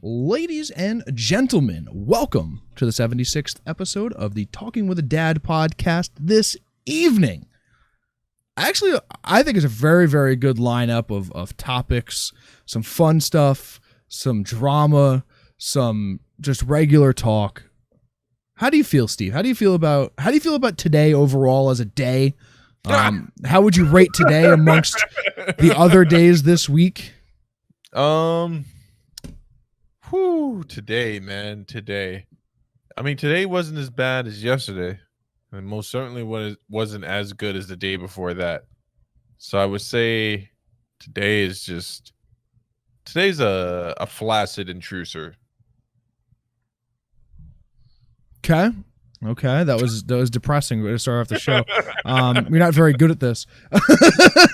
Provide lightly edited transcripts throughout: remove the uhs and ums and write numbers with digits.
Ladies and gentlemen, welcome to the 76th episode of the Talking with a Dad podcast this evening. Actually, I think it's a very, very good lineup of topics, some fun stuff, some drama, some just regular talk. How do you feel, Steve? How do you feel about today overall as a day? How would you rate today amongst the other days this week? Today, man. Today. I mean, today wasn't as bad as yesterday. And most certainly wasn't as good as the day before that. So I would say today's a flaccid intruder. Okay, that was depressing to start off the show. You're not very good at this.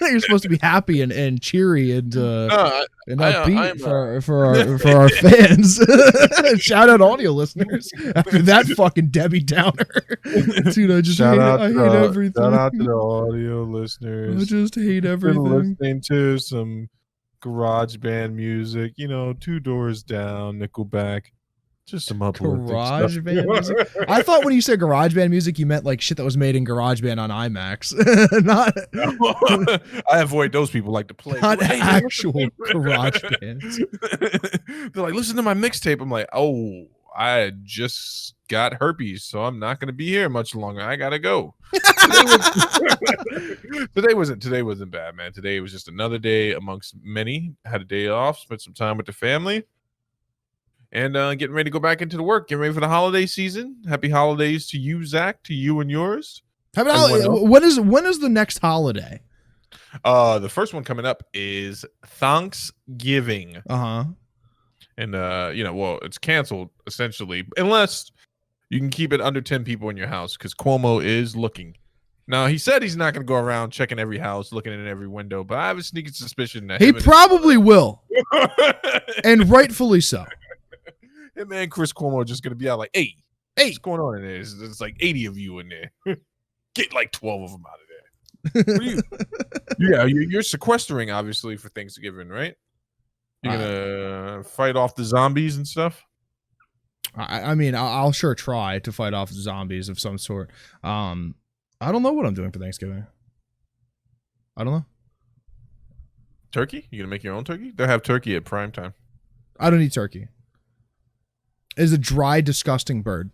You're supposed to be happy and cheery and upbeat for our fans. Shout out audio listeners after that fucking Debbie Downer. Dude, I just hate everything. Shout out to the audio listeners. I just hate everything. Been listening to some garage band music, Two Doors Down, Nickelback. Just some garage band music. I thought when you said garage band music, you meant like shit that was made in GarageBand on IMAX. Not. I avoid those people like to play. Not actual garage bands. They're like, listen to my mixtape. I'm like, oh, I just got herpes, so I'm not going to be here much longer. I gotta go. Today wasn't bad, man. Today was just another day amongst many. Had a day off, spent some time with the family. And getting ready to go back into the work. Getting ready for the holiday season. Happy holidays to you, Zach. To you and yours. Happy holiday. When is the next holiday? The first one coming up is Thanksgiving. Uh-huh. And it's canceled essentially, unless you can keep it under 10 people in your house, because Cuomo is looking. Now, he said he's not going to go around checking every house, looking in every window, but I have a sneaking suspicion that he probably will, and rightfully so. Hey man, Chris Cuomo just gonna be out like, hey, what's going on in there? There's like 80 of you in there. Get like 12 of them out of there. You're sequestering obviously for Thanksgiving, right? You're gonna fight off the zombies and stuff. I mean, I'll sure try to fight off zombies of some sort. I don't know what I'm doing for Thanksgiving. I don't know. Turkey? You gonna make your own turkey? They'll have turkey at prime time. I don't eat turkey. Is a dry, disgusting bird.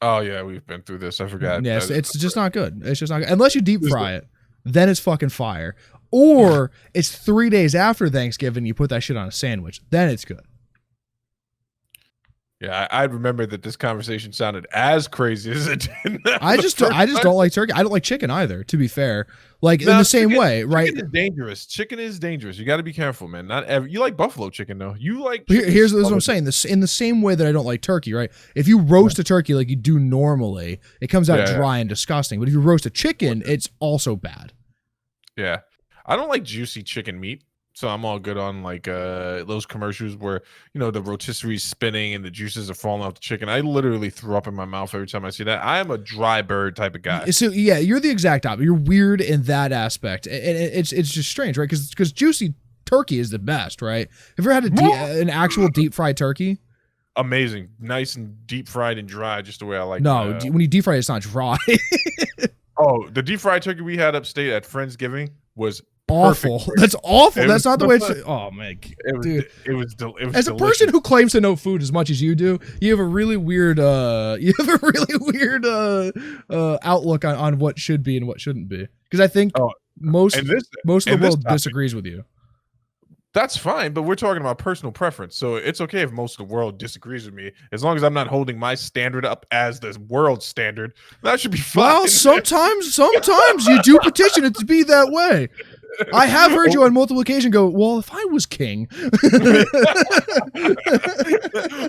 Oh yeah, we've been through this. I forgot. Yes, it's just not good. It's just not good. Unless you deep fry it, then it's fucking fire. Or it's 3 days after Thanksgiving, you put that shit on a sandwich. Then it's good. Yeah, I remember that this conversation sounded as crazy as it did. I just don't like turkey. I don't like chicken either, to be fair. Like in the same way, right? Chicken is dangerous. Chicken is dangerous. You got to be careful, man. You like buffalo chicken though. You like here's what I'm saying. In the same way that I don't like turkey, right? If you roast a turkey like you do normally, it comes out dry and disgusting. But if you roast a chicken, it's also bad. Yeah. I don't like juicy chicken meat. So I'm all good on like those commercials where, the rotisserie's spinning and the juices are falling off the chicken. I literally throw up in my mouth every time I see that. I am a dry bird type of guy. So yeah, you're the exact opposite. You're weird in that aspect. And it's just strange, right? Because juicy turkey is the best, right? Have you ever had an actual deep fried turkey? Amazing. Nice and deep fried and dry, just the way I like it. No, when you deep fry it, it's not dry. Oh, the deep fried turkey we had upstate at Friendsgiving was awful. Perfect. That's awful. That's not the way it's. Oh man, dude. It was delicious. As a person who claims to know food as much as you do, you have a really weird outlook on what should be and what shouldn't be. Because I think most of the world disagrees with you. That's fine, but we're talking about personal preference. So it's okay if most of the world disagrees with me, as long as I'm not holding my standard up as the world standard. That should be fine. Well, sometimes you do petition it to be that way. I have heard you on multiple occasions go, well, if I was king.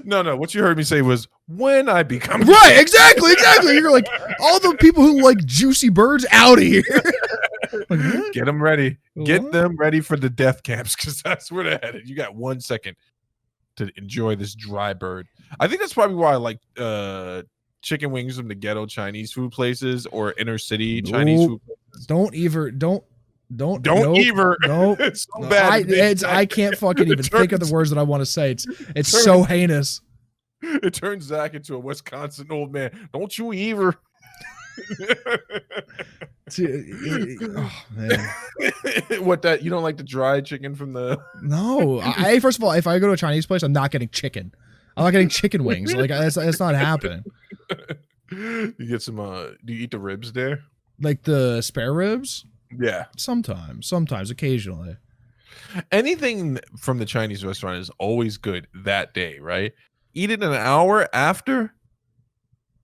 No. What you heard me say was, when I become right, exactly. You're like, all the people who like juicy birds out of here. Like, get them ready. Get them ready for the death camps, because that's where they're headed. You got 1 second to enjoy this dry bird. I think that's probably why I like chicken wings from the ghetto Chinese food places or inner city Chinese food places. Don't either. Nope. It's so bad. I can't fucking even think of the words that I want to say. It's so heinous. It turns Zack into a Wisconsin old man. Don't you either. Oh man. What, that you don't like the dry chicken from the? No, first of all, if I go to a Chinese place, I'm not getting chicken. I'm not getting chicken wings. Like that's not happening. You get some. Do you eat the ribs there? Like the spare ribs? Yeah. Sometimes, occasionally. Anything from the Chinese restaurant is always good that day, right? Eat it an hour after,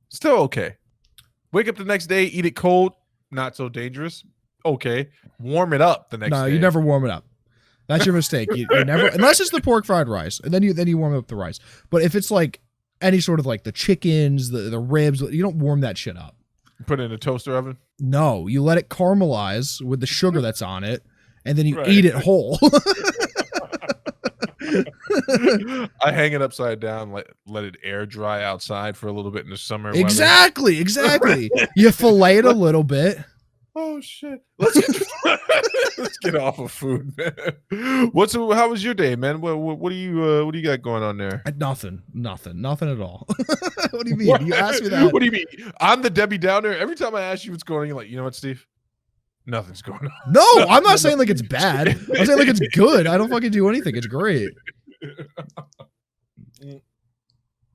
still okay. Wake up the next day, eat it cold, not so dangerous. Okay. Warm it up the next day. No, you never warm it up. That's your mistake. You never, unless it's the pork fried rice, and then you warm up the rice. But if it's like any sort of like the chickens, the ribs, you don't warm that shit up. Put it in a toaster oven? No, you let it caramelize with the sugar that's on it, and then you eat it whole. I hang it upside down, let it air dry outside for a little bit in the summer. Exactly. You fillet it a little bit. Oh shit! Let's get off of food, man. How was your day, man? What do you got going on there? Nothing at all. What do you mean? What? You asked me that. What do you mean? I'm the Debbie Downer. Every time I ask you what's going on, you're like, you know what, Steve? Nothing's going on. No, I'm not saying like it's bad. I'm saying like it's good. I don't fucking do anything. It's great.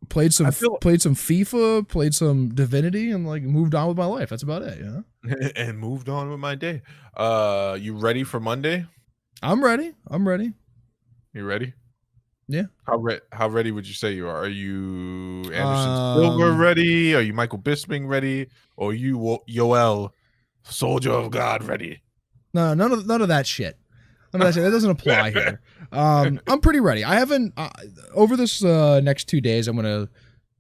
Played some FIFA, played some Divinity, and like moved on with my life. That's about it, And moved on with my day. You ready for Monday? I'm ready. You ready? Yeah. How ready would you say you are? Are you Anderson Silva ready? Are you Michael Bisping ready? Or are you Yoel, Soldier of God, ready? No, none of that shit. That doesn't apply here. I'm pretty ready. I haven't over this next 2 days. I'm gonna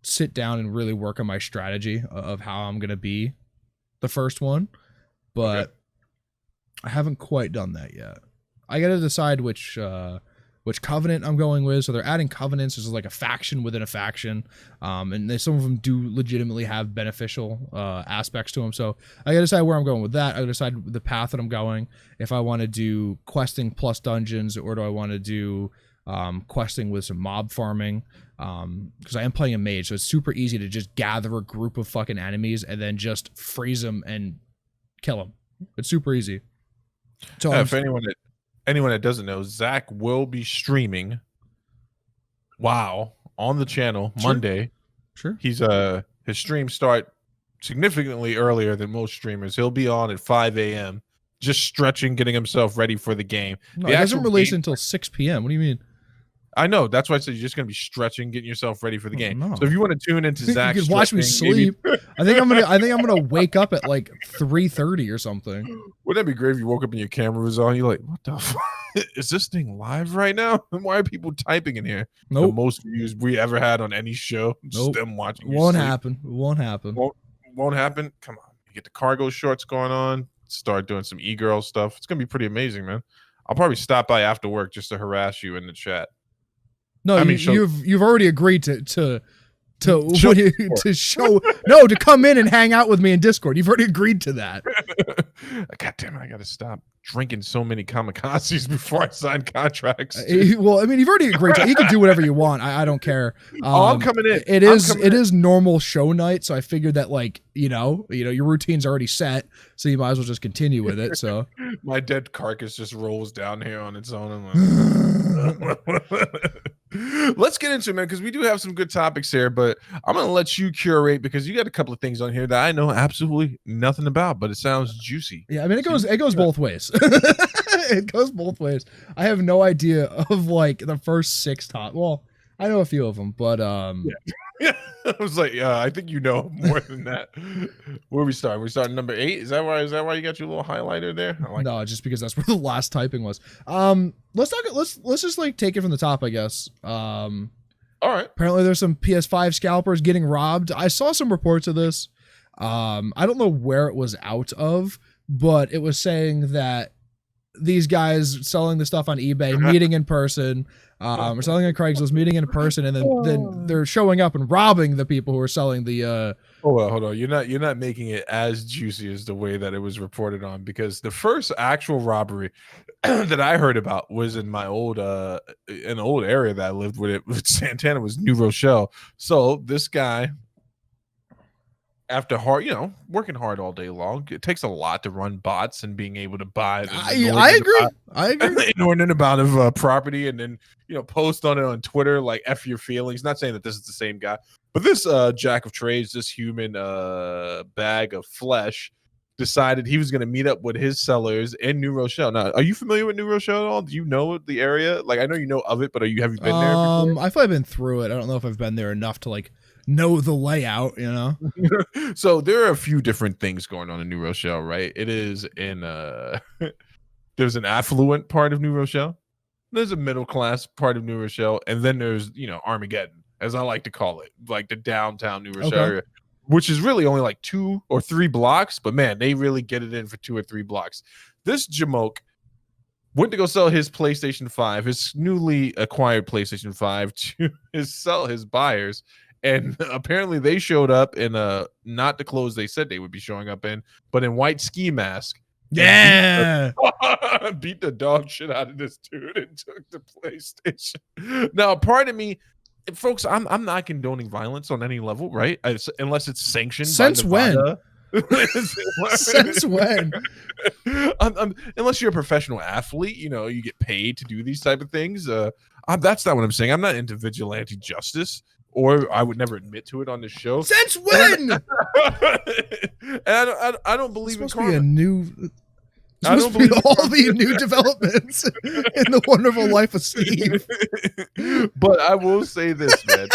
sit down and really work on my strategy of how I'm gonna be the first one, but I haven't quite done that yet. I gotta decide which covenant I'm going with. So they're adding covenants. This is like a faction within a faction, and some of them do legitimately have beneficial aspects to them. So I gotta decide where I'm going with that. I gotta decide the path that I'm going. If I want to do questing plus dungeons, or do I want to do questing with some mob farming? Because I am playing a mage, so it's super easy to just gather a group of fucking enemies and then just freeze them and kill them. It's super easy. So if anyone that doesn't know, Zack will be streaming WoW on the channel Monday. Sure. He's his streams start significantly earlier than most streamers. He'll be on at 5 a.m. just stretching, getting himself ready for the game. No, it doesn't release until 6 p.m. What do you mean? I know. That's why I said you're just going to be stretching, getting yourself ready for the game. No. So if you want to tune into Zack, you can watch me sleep. I think I'm gonna wake up at like 3:30 or something. Wouldn't that be great if you woke up and your camera was on? You're like, what the fuck? Is this thing live right now? And why are people typing in here? Nope. The most views we ever had on any show. Nope. Just them watching. Won't happen. Won't happen. Won't happen. Come on. You get the cargo shorts going on. Start doing some e-girl stuff. It's gonna be pretty amazing, man. I'll probably stop by after work just to harass you in the chat. No, you've already agreed to come in and hang out with me in Discord. You've already agreed to that. God damn it! I gotta stop drinking so many kamikazes before I sign contracts. Well, I mean, you've already agreed to it. You can do whatever you want. I don't care. I'm coming in. It is normal show night, so I figured that like your routine's already set, so you might as well just continue with it. So my dead carcass just rolls down here on its own. I'm like, let's get into it, man, because we do have some good topics here, but I'm gonna let you curate because you got a couple of things on here that I know absolutely nothing about, but it sounds juicy. Yeah, I mean, it goes both ways. It goes both ways. I have no idea of like the first 6 top. Well, I know a few of them, but yeah. I was like, I think you know more than that. Where we start? We starting number 8. Is that why you got your little highlighter there? No, just because that's where the last typing was. Let's just like take it from the top, I guess. All right. Apparently, there's some PS5 scalpers getting robbed. I saw some reports of this. I don't know where it was out of, but it was saying that these guys selling the stuff on eBay, meeting in person, or selling on Craigslist, meeting in person, and then they're showing up and robbing the people who are selling the. Oh well, hold on. You're not making it as juicy as the way that it was reported on, because the first actual robbery that I heard about was in my old an old area that I lived with Santana, was New Rochelle. So this guy, after hard, working hard all day long, it takes a lot to run bots and being able to buy. I agree. Inordinate amount of property, and then post on it on Twitter like "F your feelings." Not saying that this is the same guy, but this jack of trades, this human bag of flesh, decided he was going to meet up with his sellers in New Rochelle. Now, are you familiar with New Rochelle at all? Do you know the area? Like, I know you know of it, but have you been there before? I've probably been through it. I don't know if I've been there enough to like know the layout, So there are a few different things going on in New Rochelle, right? It is in there's an affluent part of New Rochelle, there's a middle class part of New Rochelle, and then there's Armageddon, as I like to call it, like the downtown New Rochelle area, which is really only like 2 or 3 blocks, but man, they really get it in for 2 or 3 blocks. This Jamoke went to go sell his PlayStation 5, his newly acquired PlayStation 5, to sell his buyers. And apparently they showed up in not the clothes they said they would be showing up in, but in white ski mask. Yeah. Beat the dog shit out of this dude and took the PlayStation. Now, pardon me, folks, I'm not condoning violence on any level, right? Unless it's sanctioned. Since by Nevada. when? Since when? Unless you're a professional athlete, you get paid to do these type of things. That's not what I'm saying. I'm not into vigilante justice, or I would never admit to it on this show. Since when? And I don't believe in karma. Be a new. I don't believe all the new developments in the wonderful life of Steve. But I will say this, man.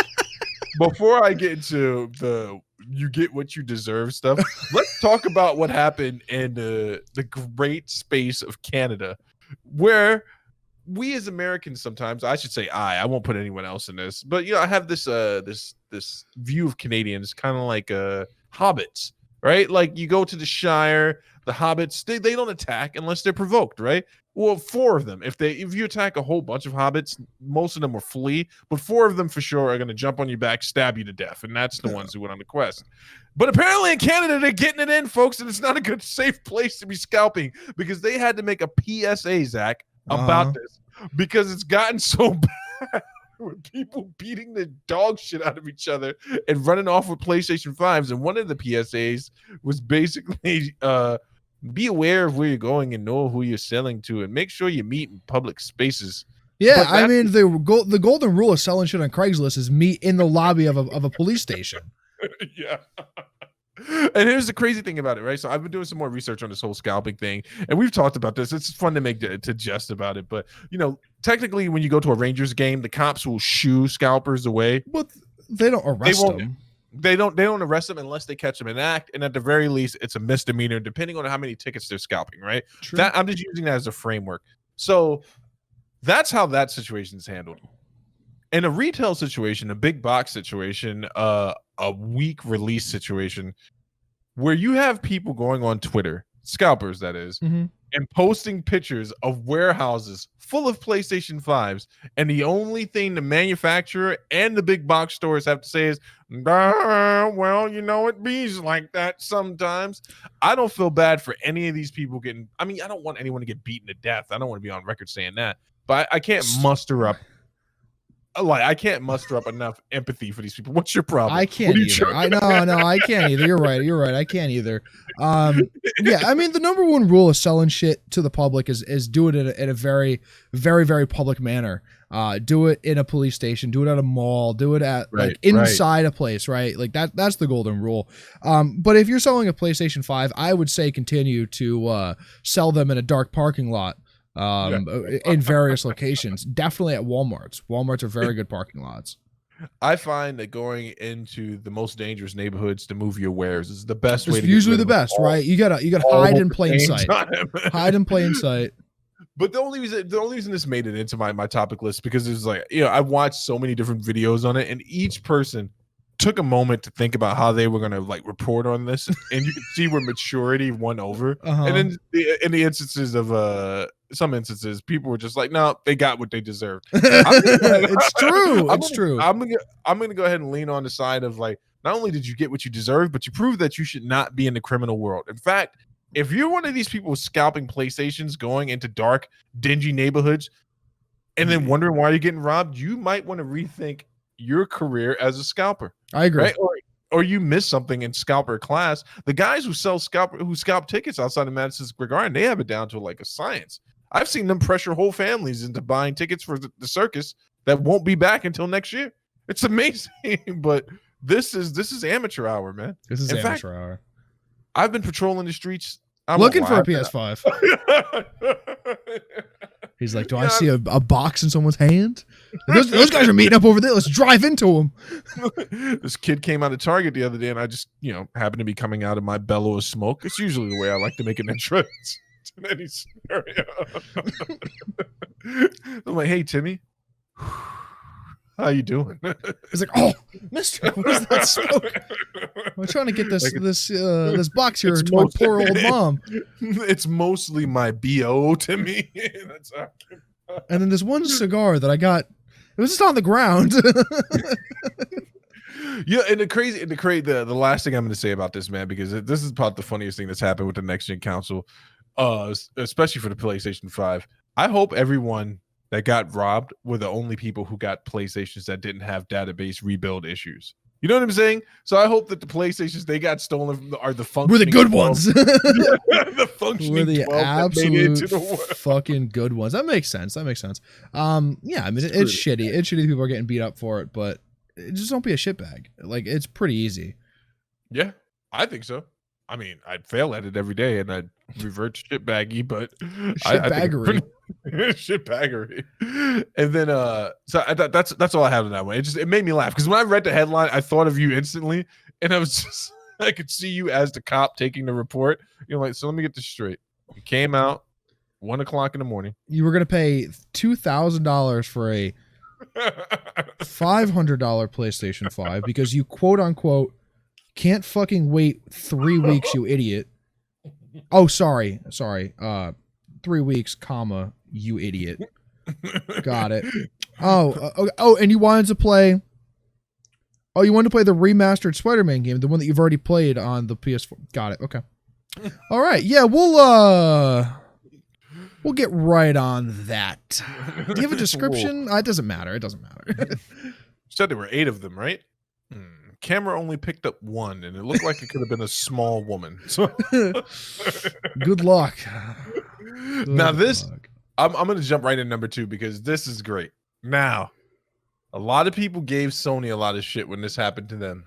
Before I get into the "you get what you deserve" stuff, let's talk about what happened in the great space of Canada, where we as Americans sometimes, I should say I won't put anyone else in this, but I have this this view of Canadians kind of like hobbits, right? Like, you go to the Shire, the hobbits, they don't attack unless they're provoked, right? Well, 4 of them, if you attack a whole bunch of hobbits, most of them will flee, but 4 of them for sure are going to jump on your back, stab you to death, and that's the ones who went on the quest. But apparently in Canada, they're getting it in, folks, and it's not a good, safe place to be scalping, because they had to make a PSA, Zach, about this, because it's gotten so bad with people beating the dog shit out of each other and running off with PlayStation 5s. And one of the PSAs was basically be aware of where you're going and know who you're selling to, and make sure you meet in public spaces. Yeah, I mean, the golden rule of selling shit on Craigslist is meet in the lobby of a police station. Yeah. And here's the crazy thing about it, right? So I've been doing some more research on this whole scalping thing, and we've talked about this. It's fun to jest about it, but technically, when you go to a Rangers game, the cops will shoo scalpers away. But they don't arrest them. They don't arrest them unless they catch them in act, and at the very least, it's a misdemeanor, depending on how many tickets they're scalping, right? True. I'm just using that as a framework. So that's how that situation is handled. In a retail situation, a big box situation, a weak release situation, where you have people going on Twitter, scalpers that is, and posting pictures of warehouses full of PlayStation 5s, and the only thing the manufacturer and the big box stores have to say is, well, it bees like that sometimes. I don't feel bad for any of these people getting, I don't want anyone to get beaten to death. I don't want to be on record saying that, but I can't muster up enough empathy for these people. What's your problem? I can't either. I can't either. You're right. I can't either. Yeah, the number one rule of selling shit to the public is do it in a very, very, very public manner. Do it in a police station. Do it at a mall. Do it at inside a place. Right, like that. That's the golden rule. But if you're selling a PlayStation 5, I would say continue to sell them in a dark parking lot. In various locations, definitely at Walmarts are very good parking lots. I find that going into the most dangerous neighborhoods to move your wares is the best way. It's usually the best, right? You gotta hide in plain sight. Hide in plain sight. But the only reason this made it into my topic list, because it's like, I've watched so many different videos on it, and each person took a moment to think about how they were going to like report on this, and you could see where maturity won over. And then in the instances of some instances, people were just like, no, they got what they deserved. It's true. It's true. I'm gonna go ahead and lean on the side of like, not only did you get what you deserve, but you proved that you should not be in the criminal world. In fact, if you're one of these people scalping PlayStations, going into dark, dingy neighborhoods, and then wondering why you're getting robbed, you might want to rethink your career as a scalper. I agree. Right? Or you miss something in scalper class. The guys who scalp tickets outside of Madison Square Garden, they have it down to like a science. I've seen them pressure whole families into buying tickets for the circus that won't be back until next year. It's amazing, but this is amateur hour, man. This is amateur hour. I've been patrolling the streets. I'm looking for a PS5. He's like, do I see a box in someone's hand? Those guys are meeting up over there. Let's drive into them. This kid came out of Target the other day, and I just, happened to be coming out of my bellow of smoke. It's usually the way I like to make an entrance in any scenario. I'm like, hey, Timmy. How you doing? He's like, oh, mister, what is that smoke? I'm trying to get this box here to my poor old mom. It's mostly my BO, Timmy. That's how and then there's one cigar that I got. It was just on the ground. Yeah, and the last thing I'm going to say about this, man, because this is probably the funniest thing that's happened with the next gen console, especially for the PlayStation 5. I hope everyone that got robbed were the only people who got PlayStations that didn't have database rebuild issues. You know what I'm saying? So I hope that the PlayStations they got stolen are the functioning. We're the good ones. The functioning. We're the absolute fucking good ones. That makes sense. Yeah, I mean, it's shitty. It's shitty people are getting beat up for it, but just don't be a shitbag. Like, it's pretty easy. Yeah, I think so. I mean, I'd fail at it every day and I'd revert to shitbaggy, but shitbaggery. Shitbaggery. And then that's all I have in that one. It made me laugh because when I read the headline, I thought of you instantly, and I could see you as the cop taking the report. You're like, so let me get this straight. You came out 1 o'clock in the morning. You were gonna pay $2,000 for a $500 PlayStation 5 because you quote unquote can't fucking wait 3 weeks, you idiot. Oh, sorry. 3 weeks, comma, you idiot. Got it. Oh, and you wanted to play. Oh, you wanted to play the remastered Spider-Man game, the one that you've already played on the PS4. Got it. Okay. All right. Yeah, we'll get right on that. Do you have a description? It doesn't matter. You said there were 8 of them, right? Camera only picked up 1, and it looked like it could have been a small woman. So good luck. Now I'm going to jump right in number 2 because this is great. Now, a lot of people gave Sony a lot of shit when this happened to them,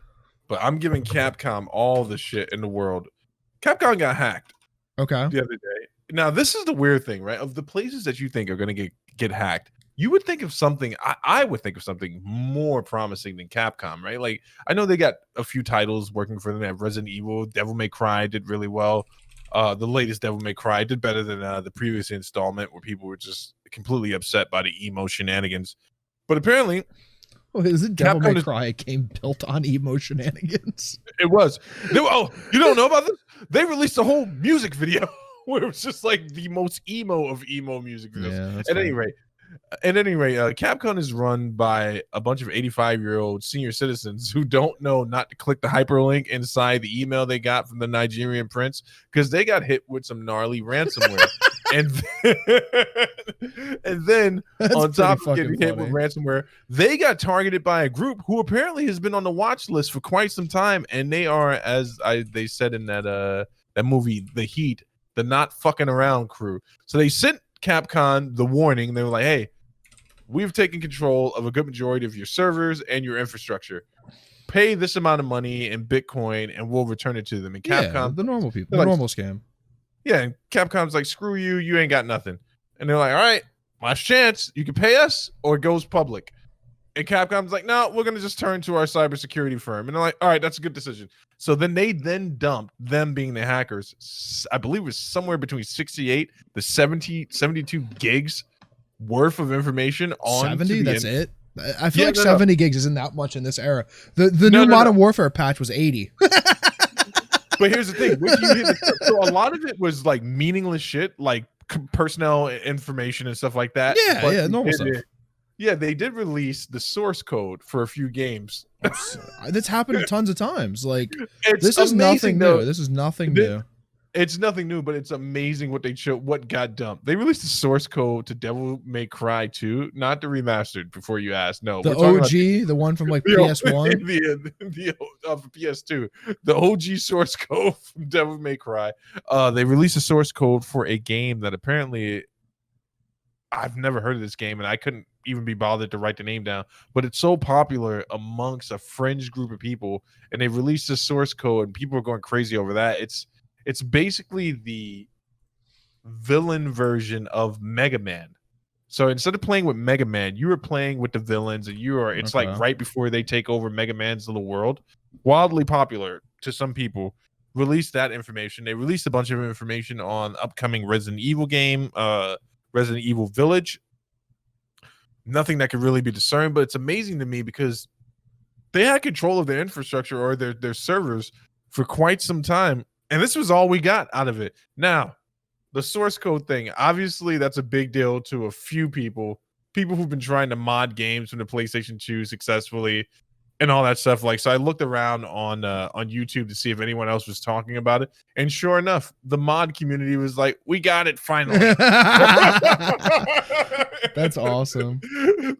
but I'm giving Capcom all the shit in the world. Capcom got hacked. Okay. The other day. Now, this is the weird thing, right? Of the places that you think are going to get hacked, you would think of something. I would think of something more promising than Capcom, right? Like, I know they got a few titles working for them. They have Resident Evil, Devil May Cry did really well. The latest Devil May Cry did better than the previous installment, where people were just completely upset by the emo shenanigans. But apparently, is it Devil May Cry a game built on emo shenanigans? It was. You don't know about this? They released a whole music video where it was just like the most emo of emo music videos. Yeah, At any rate, Capcom is run by a bunch of 85-year-old senior citizens who don't know not to click the hyperlink inside the email they got from the Nigerian prince because they got hit with some gnarly ransomware. and then on top of getting hit with ransomware, they got targeted by a group who apparently has been on the watch list for quite some time, and they are, as they said in that movie, The Heat, the not fucking around crew. So they sent Capcom the warning. They were like, hey, we've taken control of a good majority of your servers and your infrastructure. Pay this amount of money in Bitcoin and we'll return it to them. And Capcom, the normal people, the normal scam. Yeah, and Capcom's like, screw you, you ain't got nothing. And they're like, all right, last chance, you can pay us or it goes public. And Capcom's like, no, we're going to just turn to our cybersecurity firm. And they're like, all right, that's a good decision. So then they dumped, them being the hackers, I believe it was somewhere between 68 to 72 gigs worth of information on 70. That's it. I feel like 70 gigs isn't that much in this era. The new Modern Warfare patch was 80. But here's the thing. So a lot of it was like meaningless shit, like personnel information and stuff like that. Yeah, normal stuff. Yeah, they did release the source code for a few games. That's happened tons of times. Like, this is nothing new. This is nothing new. It's nothing new, but it's amazing what they showed, what got dumped. They released the source code to Devil May Cry 2, not the remastered, before you ask. No, the OG, the one from like PS1, the PS2, the OG source code from Devil May Cry. They released a source code for a game that apparently I've never heard of this game, and I couldn't even be bothered to write the name down. But it's so popular amongst a fringe group of people, and they released the source code, and people are going crazy over that. It's basically the villain version of Mega Man. So instead of playing with Mega Man, you were playing with the villains, and it's like right before they take over Mega Man's little world. Wildly popular to some people. Released that information. They released a bunch of information on upcoming Resident Evil game, Resident Evil Village. Nothing that could really be discerned, but it's amazing to me because they had control of their infrastructure or their servers for quite some time. And this was all we got out of it. Now, the source code thing, obviously that's a big deal to a few people who've been trying to mod games from the PlayStation 2 successfully and all that stuff. Like, so I looked around on YouTube to see if anyone else was talking about it. And sure enough, the mod community was like, we got it finally. That's awesome.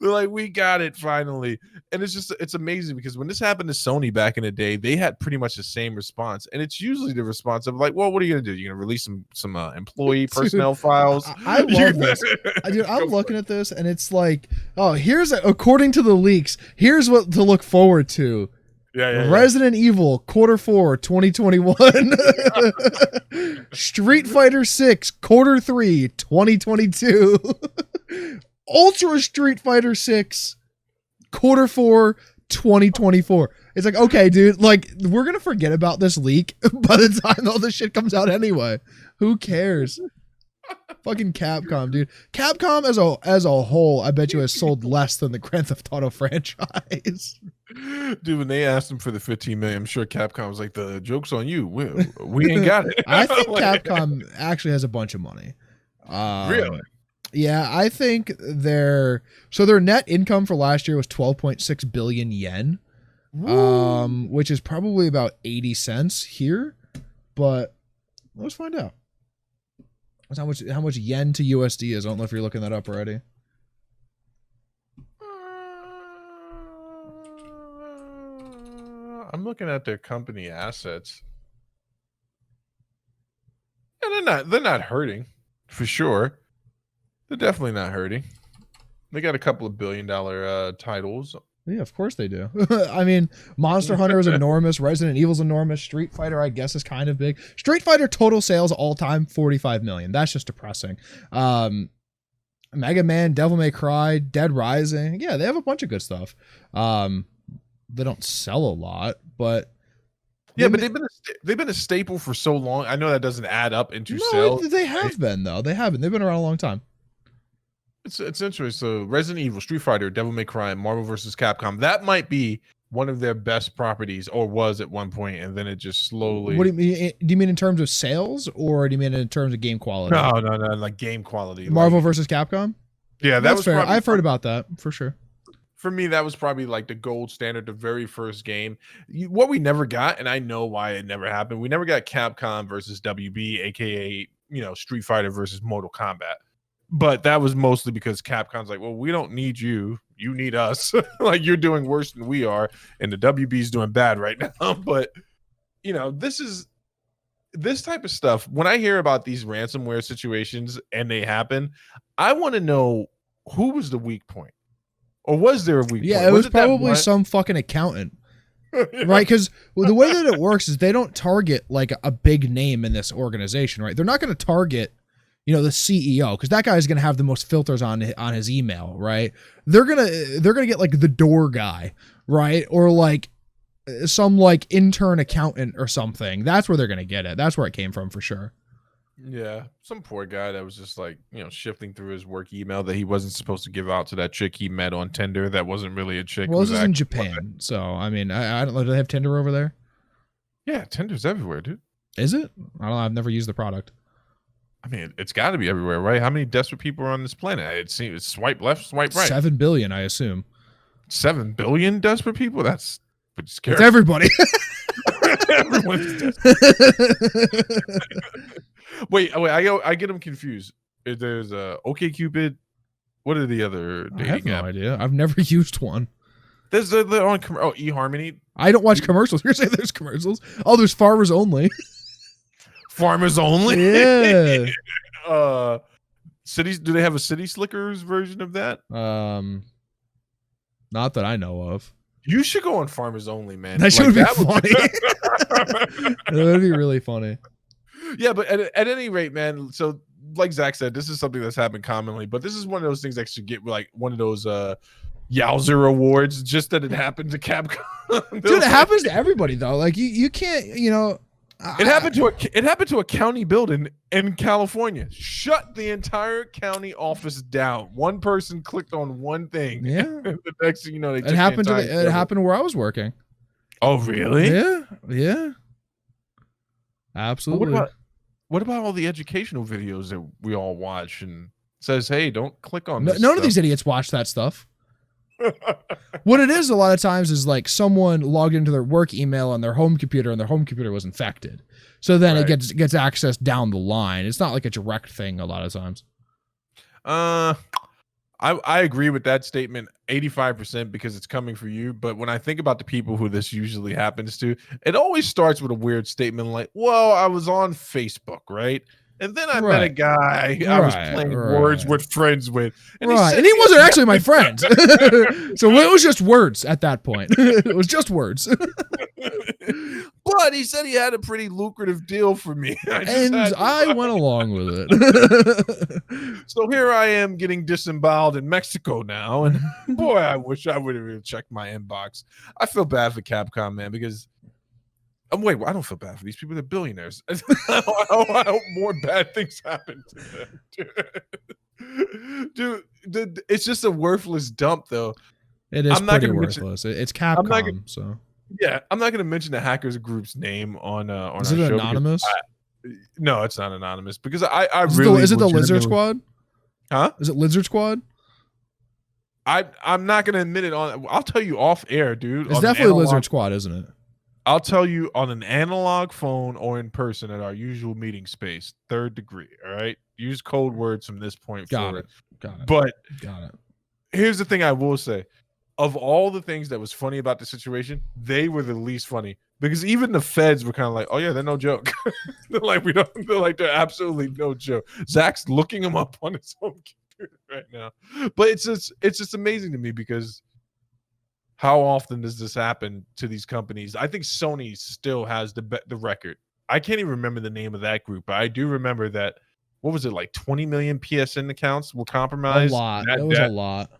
They're like, we got it finally. And it's amazing because when this happened to Sony back in the day, they had pretty much the same response. And it's usually the response of like, well, what are you going to do? You're going to release some employee personnel files? I love this. Dude, I'm looking at this and it's like, oh, according to the leaks, here's what to look forward to. Resident Evil Q4 2021. Street Fighter 6 Q3 2022. Ultra Street Fighter 6 Q4 2024. It's like, okay, dude, like we're gonna forget about this leak by the time all this shit comes out anyway. Who cares? Fucking Capcom, dude. Capcom as a whole, I bet you has sold less than the Grand Theft Auto franchise. Dude, when they asked him for the 15 million, I'm sure Capcom was like, the joke's on you. We ain't got it. I think Capcom actually has a bunch of money. Really? Yeah, I think their net income for last year was 12.6 billion yen. Which is probably about 80 cents here, but let's find out. That's how much yen to USD is. I don't know if you're looking that up already. I'm looking at their company assets. And they're not hurting, for sure. They're definitely not hurting. They got a couple of $1 billion titles. Yeah, of course they do. I mean, Monster Hunter is enormous. Resident Evil's enormous. Street Fighter, I guess, is kind of big. Street Fighter total sales all time, 45 million. That's just depressing. Mega Man, Devil May Cry, Dead Rising. Yeah, they have a bunch of good stuff. They don't sell a lot, but yeah, but they've been a staple for so long. I know that doesn't add up into sales. They have been though. They haven't. They've been around a long time. It's interesting. So Resident Evil, Street Fighter, Devil May Cry, and Marvel vs. Capcom. That might be one of their best properties, or was at one point, and then it just slowly. What do you mean? Do you mean in terms of sales, or do you mean in terms of game quality? No, like game quality. Marvel vs. Capcom. Yeah, that was fair. I've heard about that for sure. For me, that was probably like the gold standard, the very first game. What we never got, and I know why it never happened. We never got Capcom versus WB, aka Street Fighter versus Mortal Kombat. But that was mostly because Capcom's like, well, we don't need you. You need us. Like, you're doing worse than we are. And the WB's doing bad right now. But, this type of stuff, when I hear about these ransomware situations and they happen, I want to know who was the weak point. Or was there a weak point? Yeah, it was probably some fucking accountant. Right? Because the way that it works is they don't target like a big name in this organization, right? They're not going to target the CEO, because that guy is going to have the most filters on his email, right? They're gonna get like the door guy, right? Or like some like intern accountant or something. That's where they're going to get it. That's where it came from for sure. Yeah, some poor guy that was just like, shifting through his work email that he wasn't supposed to give out to that chick he met on Tinder that wasn't really a chick. Well, It this was is in actually Japan, so I mean, I don't know. Do they have Tinder over there? Yeah, Tinder's everywhere, dude. Is it? I don't know. I've never used the product. I mean, it's got to be everywhere, right? How many desperate people are on this planet? It seems it's swipe left, swipe right. 7 billion, I assume. 7 billion desperate people? That's scary. It's everybody. Everyone's desperate. wait, I get them confused. There's OkCupid. What are the other dating I have no apps? idea. I've never used one. They're on eHarmony. I don't watch commercials. You're saying there's commercials? Oh, there's Farmers Only. Farmers Only? Yeah. Cities, do they have a City Slickers version of that? Not that I know of. You should go on Farmers Only, man. That should be funny. That would be really funny. Yeah, but at any rate, man, so like Zach said, this is something that's happened commonly, but this is one of those things that should get like one of those Yowzer awards, just that it happened to Capcom. Dude, it happens to everybody though. Like you can't, it happened to a county building in California. Shut the entire county office down. One person clicked on one thing. Yeah. The next thing you know, it happened where I was working. Oh, really? Yeah. Absolutely. What about all the educational videos that we all watch and says, hey, don't click on this? None of these idiots watch that stuff. What it is a lot of times is like someone logged into their work email on their home computer and their home computer was infected. So then it gets accessed down the line. It's not like a direct thing a lot of times. I agree with that statement 85% because it's coming for you. But when I think about the people who this usually happens to, it always starts with a weird statement like, well, I was on Facebook, right? And then I met a guy I was playing words with friends with. And he wasn't actually my friend. So it was just words at that point. It was just words. But he said he had a pretty lucrative deal for me. I went along with it. So here I am getting disemboweled in Mexico now. And boy, I wish I would have checked my inbox. I feel bad for Capcom, man, because wait, I don't feel bad for these people. They're billionaires. I hope more bad things happen to them. Dude, it's just a worthless dump, though. It is pretty worthless. It's Capcom, so. Yeah, I'm not going to mention the hackers group's name on Is it anonymous? No, it's not anonymous because I really. Is it the Lizard Squad? Huh? Is it Lizard Squad? I'm not going to admit it on. I'll tell you off air, dude. It's definitely Lizard Squad, isn't it? I'll tell you on an analog phone or in person at our usual meeting space, 3rd degree. All right. Use code words from this point forward. Got it. But got it. Here's the thing I will say. Of all the things that was funny about the situation, they were the least funny because even the feds were kind of like, oh yeah, they're no joke. They're absolutely no joke. Zach's looking them up on his own computer right now. But it's just amazing to me because how often does this happen to these companies? I think Sony still has the record. I can't even remember the name of that group, but I do remember that. What was it, like 20 million PSN accounts were compromised? A lot. That was a lot.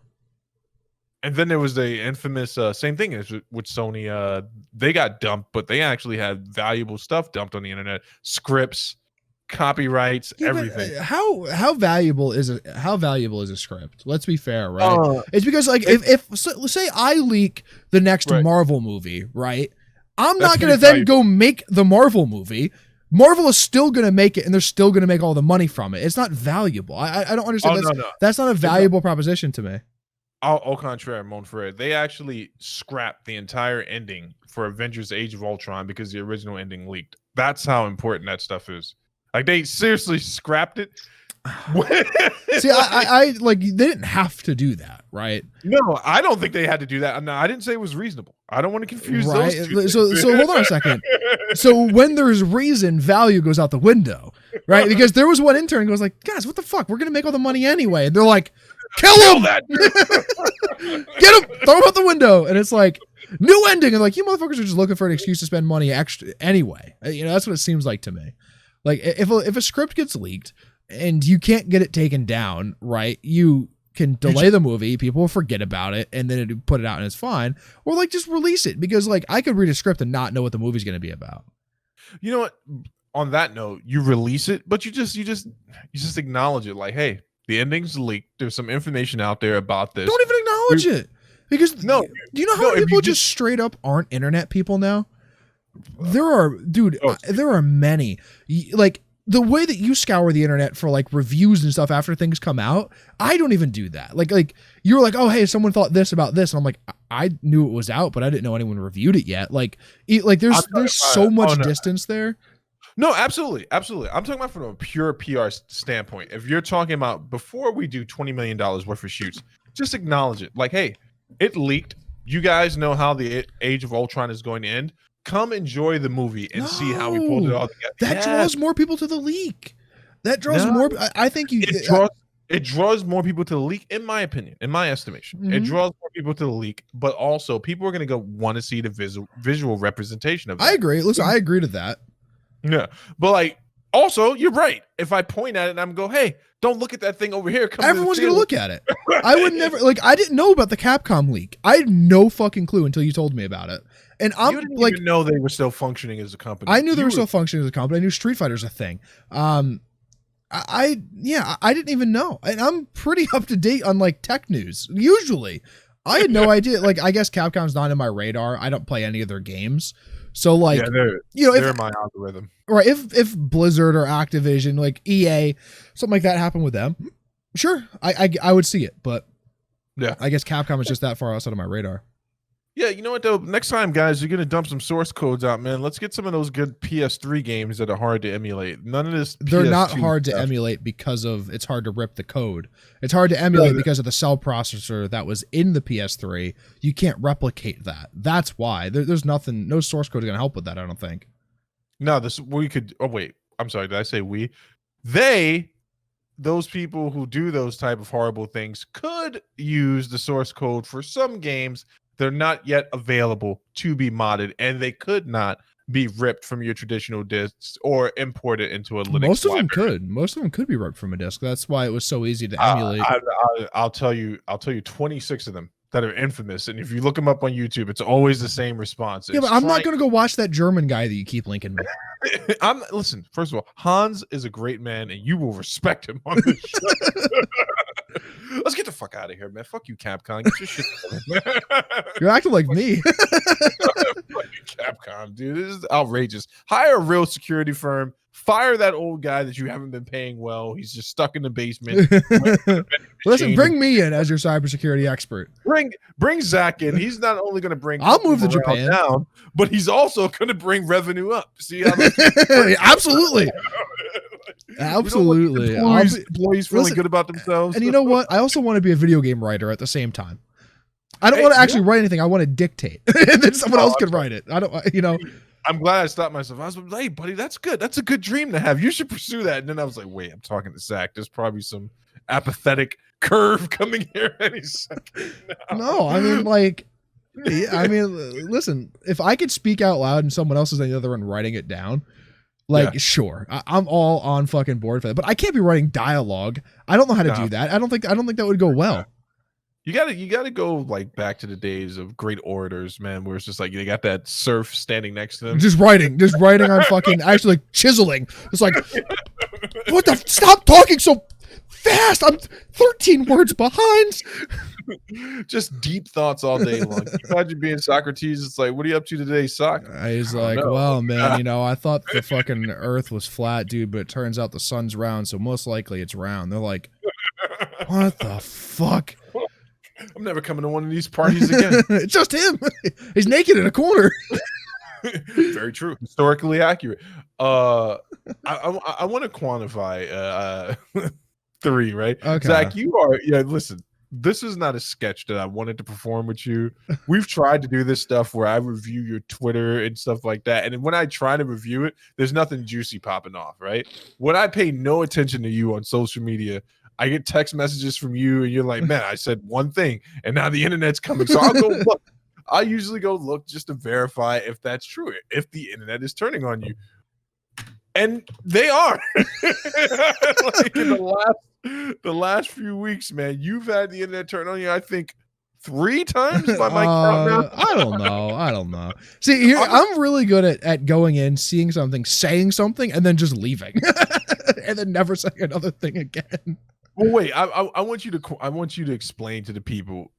And then there was the infamous same thing as with Sony. They got dumped, but they actually had valuable stuff dumped on the internet: scripts, copyrights, everything. How valuable is it? How valuable is a script? Let's be fair, right? It's because like if say I leak the next Marvel movie, right? I'm not going to then go make the Marvel movie. Marvel is still going to make it, and they're still going to make all the money from it. It's not valuable. I don't understand. That's not a valuable proposition to me. Au contraire, mon frere. They actually scrapped the entire ending for Avengers Age of Ultron because the original ending leaked. That's how important that stuff is. Like, they seriously scrapped it. See, I like, they didn't have to do that, right? No, I don't think they had to do that. No, I didn't say it was reasonable. I don't want to confuse those two so hold on a second. So when there's reason, value goes out the window, right? Because there was one intern who goes like, guys, what the fuck? We're going to make all the money anyway. And they're like, kill him! Get him! Throw him out the window! And it's like, new ending. And like, you motherfuckers are just looking for an excuse to spend money extra anyway. You know, that's what it seems like to me. Like, if a script gets leaked and you can't get it taken down, right? You can delay the movie, people will forget about it, and then put it out and it's fine. Or like, just release it, because like, I could read a script and not know what the movie's going to be about. You know what? on that note, you release it, but you just acknowledge it. Like, hey, the ending's leaked. There's some information out there about this. Don't even acknowledge it. Because no, do you know how many people just straight up aren't internet people now? There are, dude, there are many. Like, the way that you scour the internet for like reviews and stuff after things come out, I don't even do that. Like you're like, oh, hey, someone thought this about this. And I'm like, I knew it was out, but I didn't know anyone reviewed it yet. Like there's so much distance there. No, absolutely. Absolutely. I'm talking about from a pure PR standpoint. If you're talking about before we do $20 million worth of shoots, just acknowledge it. Like, hey, it leaked. You guys know how the Age of Ultron is going to end. Come enjoy the movie and see how we pulled it all together. That draws more people to the leak. That draws more. I think it draws more people to the leak, in my opinion, in my estimation. Mm-hmm. It draws more people to the leak, but also people are going to go want to see the visual representation of it. I agree. Listen, I agree to that. Yeah, but like, also, you're right. If I point at it and I'm go, hey, don't look at that thing over here. Everyone's going to look at it. I would never, like, I didn't know about the Capcom leak. I had no fucking clue until you told me about it. And I'm you didn't like, even know they were still functioning as a company. I knew they were still functioning as a company. I knew Street Fighter's a thing. I didn't even know. And I'm pretty up to date on like tech news. Usually, I had no idea. Like, I guess Capcom's not in my radar. I don't play any of their games. So like, they're my algorithm. Right. If Blizzard or Activision, like EA, something like that happened with them, sure, I would see it. But yeah, I guess Capcom is just that far outside of my radar. Yeah, you know what though? Next time, guys, you're gonna dump some source codes out, man. Let's get some of those good PS3 games that are hard to emulate. None of this. They're not hard to emulate because of it's hard to rip the code. It's hard to emulate because of the cell processor that was in the PS3. You can't replicate that. That's why. There's nothing. No source code is gonna help with that. I don't think. No, we could. Oh wait, I'm sorry. Did I say we? Those people who do those type of horrible things could use the source code for some games. They're not yet available to be modded, and they could not be ripped from your traditional discs or imported into a Linux. Most of them could. Most of them could be ripped from a disk. That's why it was so easy to emulate. I'll tell you 26 of them that are infamous, and if you look them up on YouTube, it's always the same response. Yeah, but I'm not going to go watch that German guy that you keep linking me. Listen, first of all, Hans is a great man, and you will respect him on this show. Let's get the fuck out of here, man. Fuck you, Capcom. Get your shit together, man. You're acting like me. Fuck you, Capcom, dude. This is outrageous. Hire a real security firm. Fire that old guy that you haven't been paying well. He's just stuck in the basement. Listen, bring me in as your cybersecurity expert. Bring Zack in. He's not only going to bring I'll move to Japan down, but he's also going to bring revenue up. See how absolutely. Absolutely. Employees feeling good about themselves. And you know what? I also want to be a video game writer at the same time. I don't want to actually write anything. I want to dictate. And then someone else can write it. I don't, I'm glad I stopped myself. I was like, hey, buddy, that's good. That's a good dream to have. You should pursue that. And then I was like, wait, I'm talking to Zack. There's probably some apathetic curve coming here any second now. No, I mean, listen, if I could speak out loud and someone else is on the other end writing it down, sure, I'm all on fucking board for that. But I can't be writing dialogue. I don't know how to do that. I don't think that would go well. You gotta go like back to the days of great orators, man, where it's just like they got that serf standing next to them. Just writing on fucking actually like chiseling. It's like, what the stop talking so fast. I'm 13 words behind. Just deep thoughts all day long. Can you imagine being Socrates? It's like, what are you up to today, Soc? He's like, well, man, I thought the fucking earth was flat, dude, but it turns out the sun's round, so most likely it's round. They're like, what the fuck? I'm never coming to one of these parties again. It's just him. He's naked in a corner. Very true. Historically accurate. I want to quantify 3, right? Okay. Zack, listen, this is not a sketch that I wanted to perform with you. We've tried to do this stuff where I review your Twitter and stuff like that. And when I try to review it, there's nothing juicy popping off, right? When I pay no attention to you on social media, I get text messages from you and you're like, man, I said one thing and now the internet's coming. So I'll go look. I usually go look just to verify if that's true, if the internet is turning on you. And they are. Like in the last few weeks, man, you've had the internet turn on you, I think, 3 times by my count now. I don't know. See, here I'm really good at going in, seeing something, saying something, and then just leaving, and then never saying another thing again. Well, wait. I want you to explain to the people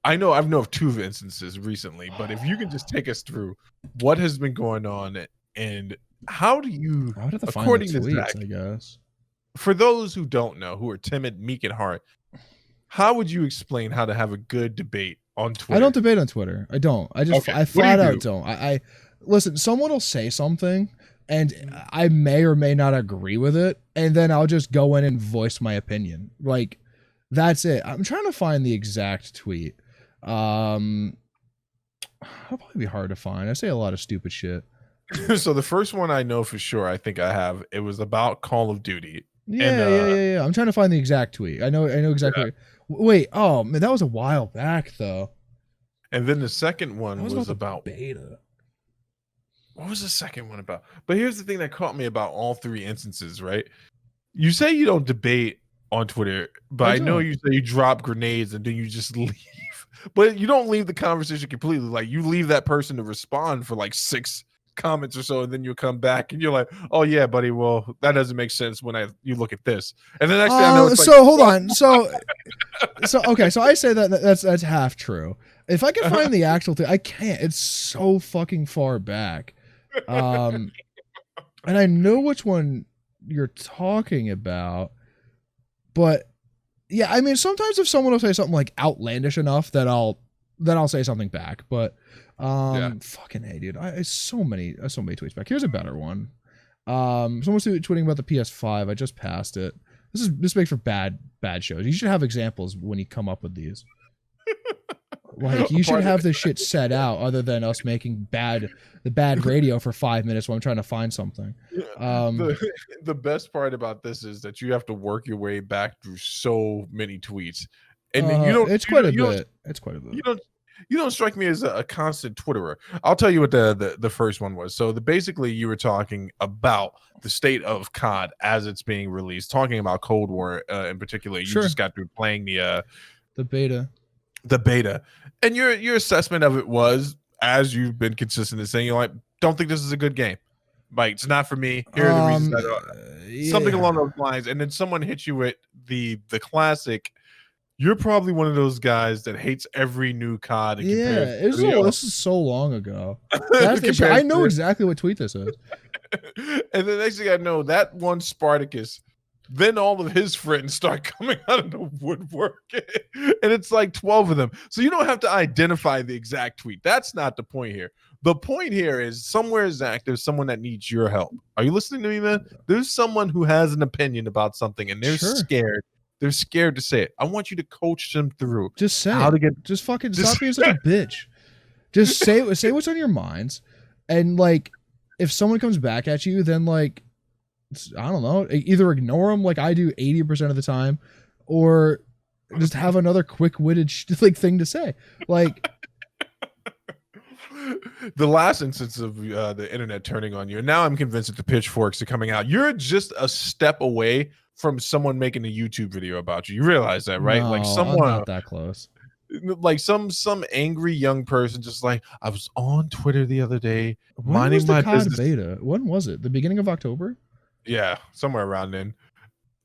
I know of 2 instances recently, but if you can just take us through what has been going on and how do you, I would have to according find the tweets, to Zack, I guess. For those who don't know, who are timid, meek, and hard, how would you explain how to have a good debate on Twitter? I don't debate on Twitter. I don't. I just I flat out don't. I listen. Someone will say something, and I may or may not agree with it, and then I'll just go in and voice my opinion. Like that's it. I'm trying to find the exact tweet. It'll probably be hard to find. I say a lot of stupid shit. So the first one I know for sure, I think I have. It was about Call of Duty. Yeah. I'm trying to find the exact tweet. I know exactly. Yeah. Wait, oh man, that was a while back though. And then the second one was about beta. What was the second one about? But here's the thing that caught me about all 3 instances, right? You say you don't debate on Twitter, but I know you say you drop grenades and then you just leave. But you don't leave the conversation completely. Like you leave that person to respond for like 6 comments or so, and then you come back and you're like, "Oh yeah, buddy. Well, that doesn't make sense when you look at this." And then next thing I know, it's so hold on. So okay. So I say that's half true. If I can find the actual thing, I can't. It's so fucking far back. And I know which one you're talking about, but yeah, I mean, sometimes if someone will say something like outlandish enough that I'll say something back, but fucking hey, dude, so many tweets back. Here's a better one. Someone's tweeting about the PS5. I just passed it. This makes for bad shows. You should have examples when you come up with these. Like you should have this shit set out, other than us making the bad radio for 5 minutes while I'm trying to find something. The best part about this is that you have to work your way back through so many tweets, and you don't. It's quite a bit. It's quite a bit. You don't strike me as a constant Twitterer. I'll tell you what the first one was. So basically you were talking about the state of COD as it's being released, talking about Cold War in particular. You just got through playing the beta. The beta. And your assessment of it was, as you've been consistent in saying, you're like, don't think this is a good game. Like, it's not for me. Here are the reasons that something along those lines. And then someone hits you with the classic, you're probably one of those guys that hates every new COD. This is so long ago. I know exactly what tweet this is. And the next thing I know, that one Spartacus, then all of his friends start coming out of the woodwork. And it's like 12 of them. So you don't have to identify the exact tweet. That's not the point here. The point here is somewhere, Zach, there's someone that needs your help. Are you listening to me, man? There's someone who has an opinion about something and they're scared. They're scared to say it. I want you to coach them through. Just say how to get. Just fucking stop being such a bitch. Just say what's on your minds, and like, if someone comes back at you, then like, I don't know, either ignore them like I do 80% of the time, or just have another quick-witted thing to say. Like, the last instance of the internet turning on you, and now I'm convinced that the pitchforks are coming out. You're just a step away from someone making a YouTube video about you. You realize that, right? No, like someone I'm not that close. Like some angry young person just like, I was on Twitter the other day minding my business. Beta? When was it? The beginning of October? Yeah, somewhere around then.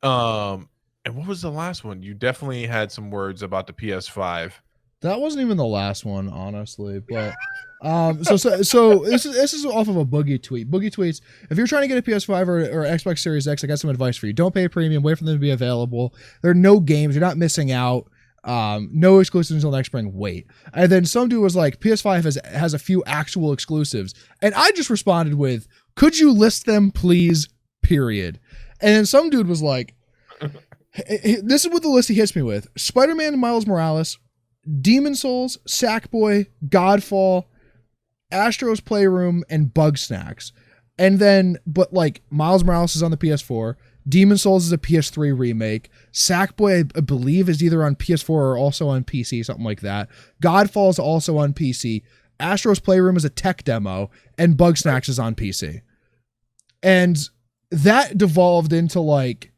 And what was the last one? You definitely had some words about the PS5. That wasn't even the last one, honestly. But so this is off of a Boogie tweet. Boogie tweets, if you're trying to get a PS5 or Xbox Series X, I got some advice for you. Don't pay a premium. Wait for them to be available. There are no games. You're not missing out. No exclusives until next spring. Wait. And then some dude was like, PS5 has a few actual exclusives. And I just responded with, could you list them, please? Period. And then some dude was like, this is what the list he hits me with: Spider-Man and Miles Morales, Demon Souls, Sackboy, Godfall, Astro's Playroom, and Bug Snacks. And then, but like, Miles Morales is on the PS4. Demon Souls is a PS3 remake. Sackboy, I believe, is either on PS4 or also on PC, something like that. Godfall is also on PC. Astro's Playroom is a tech demo, and Bug Snacks is on PC. And that devolved into like,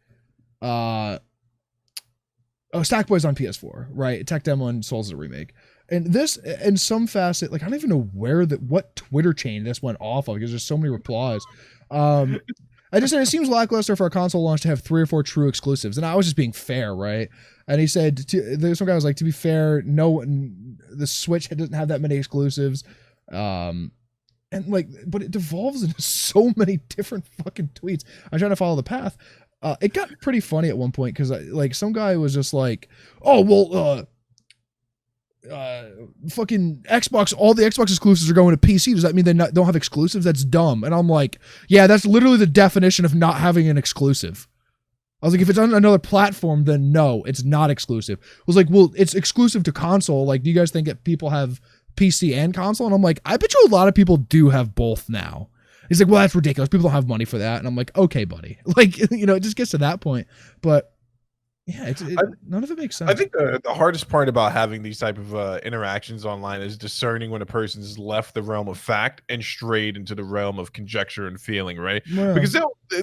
Sackboy's on PS4, right? Tech Demo and Souls the remake. And this, in some facet, like I don't even know what Twitter chain this went off of because there's so many replies. I just said it seems lackluster for a console launch to have 3 or 4 true exclusives, and I was just being fair, right? And he said, some guy was like, to be fair, the Switch doesn't have that many exclusives, and like, but it devolves into so many different fucking tweets. I'm trying to follow the path. It got pretty funny at one point because like some guy was just like, oh well, fucking Xbox, all the Xbox exclusives are going to PC. Does that mean they don't have exclusives? That's dumb. And I'm like, yeah, that's literally the definition of not having an exclusive. I was like, if it's on another platform, then no, it's not exclusive. I was like, well, it's exclusive to console. Like, do you guys think that people have PC and console? And I'm like, I bet you a lot of people do have both now. He's like, well, that's ridiculous. People don't have money for that. And I'm like, okay, buddy. Like, it just gets to that point. But yeah, none of it makes sense. I think the hardest part about having these type of interactions online is discerning when a person's left the realm of fact and strayed into the realm of conjecture and feeling, right? Yeah. Because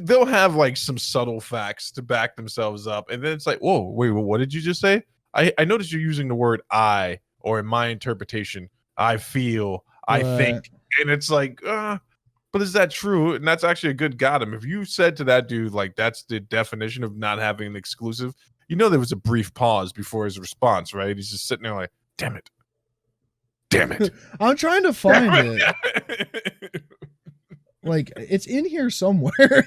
they'll have like some subtle facts to back themselves up, and then it's like, whoa, wait, what did you just say? I noticed you're using the word "I" or in my interpretation, I feel, I think, and it's like, but is that true? And that's actually a good got him. If you said to that dude, like, that's the definition of not having an exclusive, there was a brief pause before his response, right? He's just sitting there like, damn it. I'm trying to find it. Like, it's in here somewhere.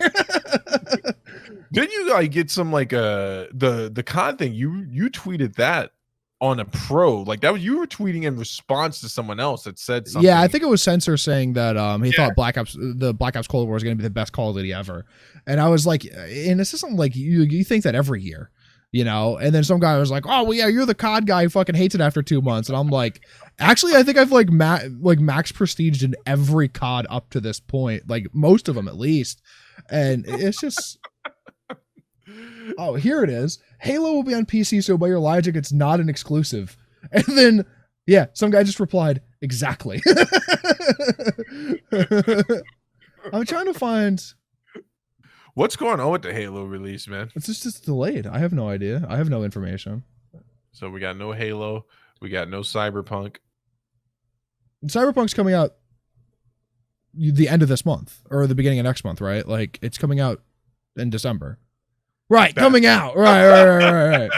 Didn't you like get some like the COD thing? You tweeted that on a pro, like that was, you were tweeting in response to someone else that said something. Yeah, I think it was Censor saying that he thought the Black Ops Cold War was going to be the best Call of Duty ever, and I was like, and this is something like you think that every year, and then some guy was like, oh well, yeah, you're the COD guy who fucking hates it after 2 months, and I'm like, actually, I think I've like max prestiged in every COD up to this point, like most of them at least, and it's just. Oh, here it is. Halo will be on PC, so by your logic, it's not an exclusive. And then, yeah, some guy just replied, exactly. I'm trying to find... What's going on with the Halo release, man? It's just delayed. I have no idea. I have no information. So we got no Halo. We got no Cyberpunk. Cyberpunk's coming out the end of this month, or the beginning of next month, right? Like, it's coming out in December. Right, coming out. Right.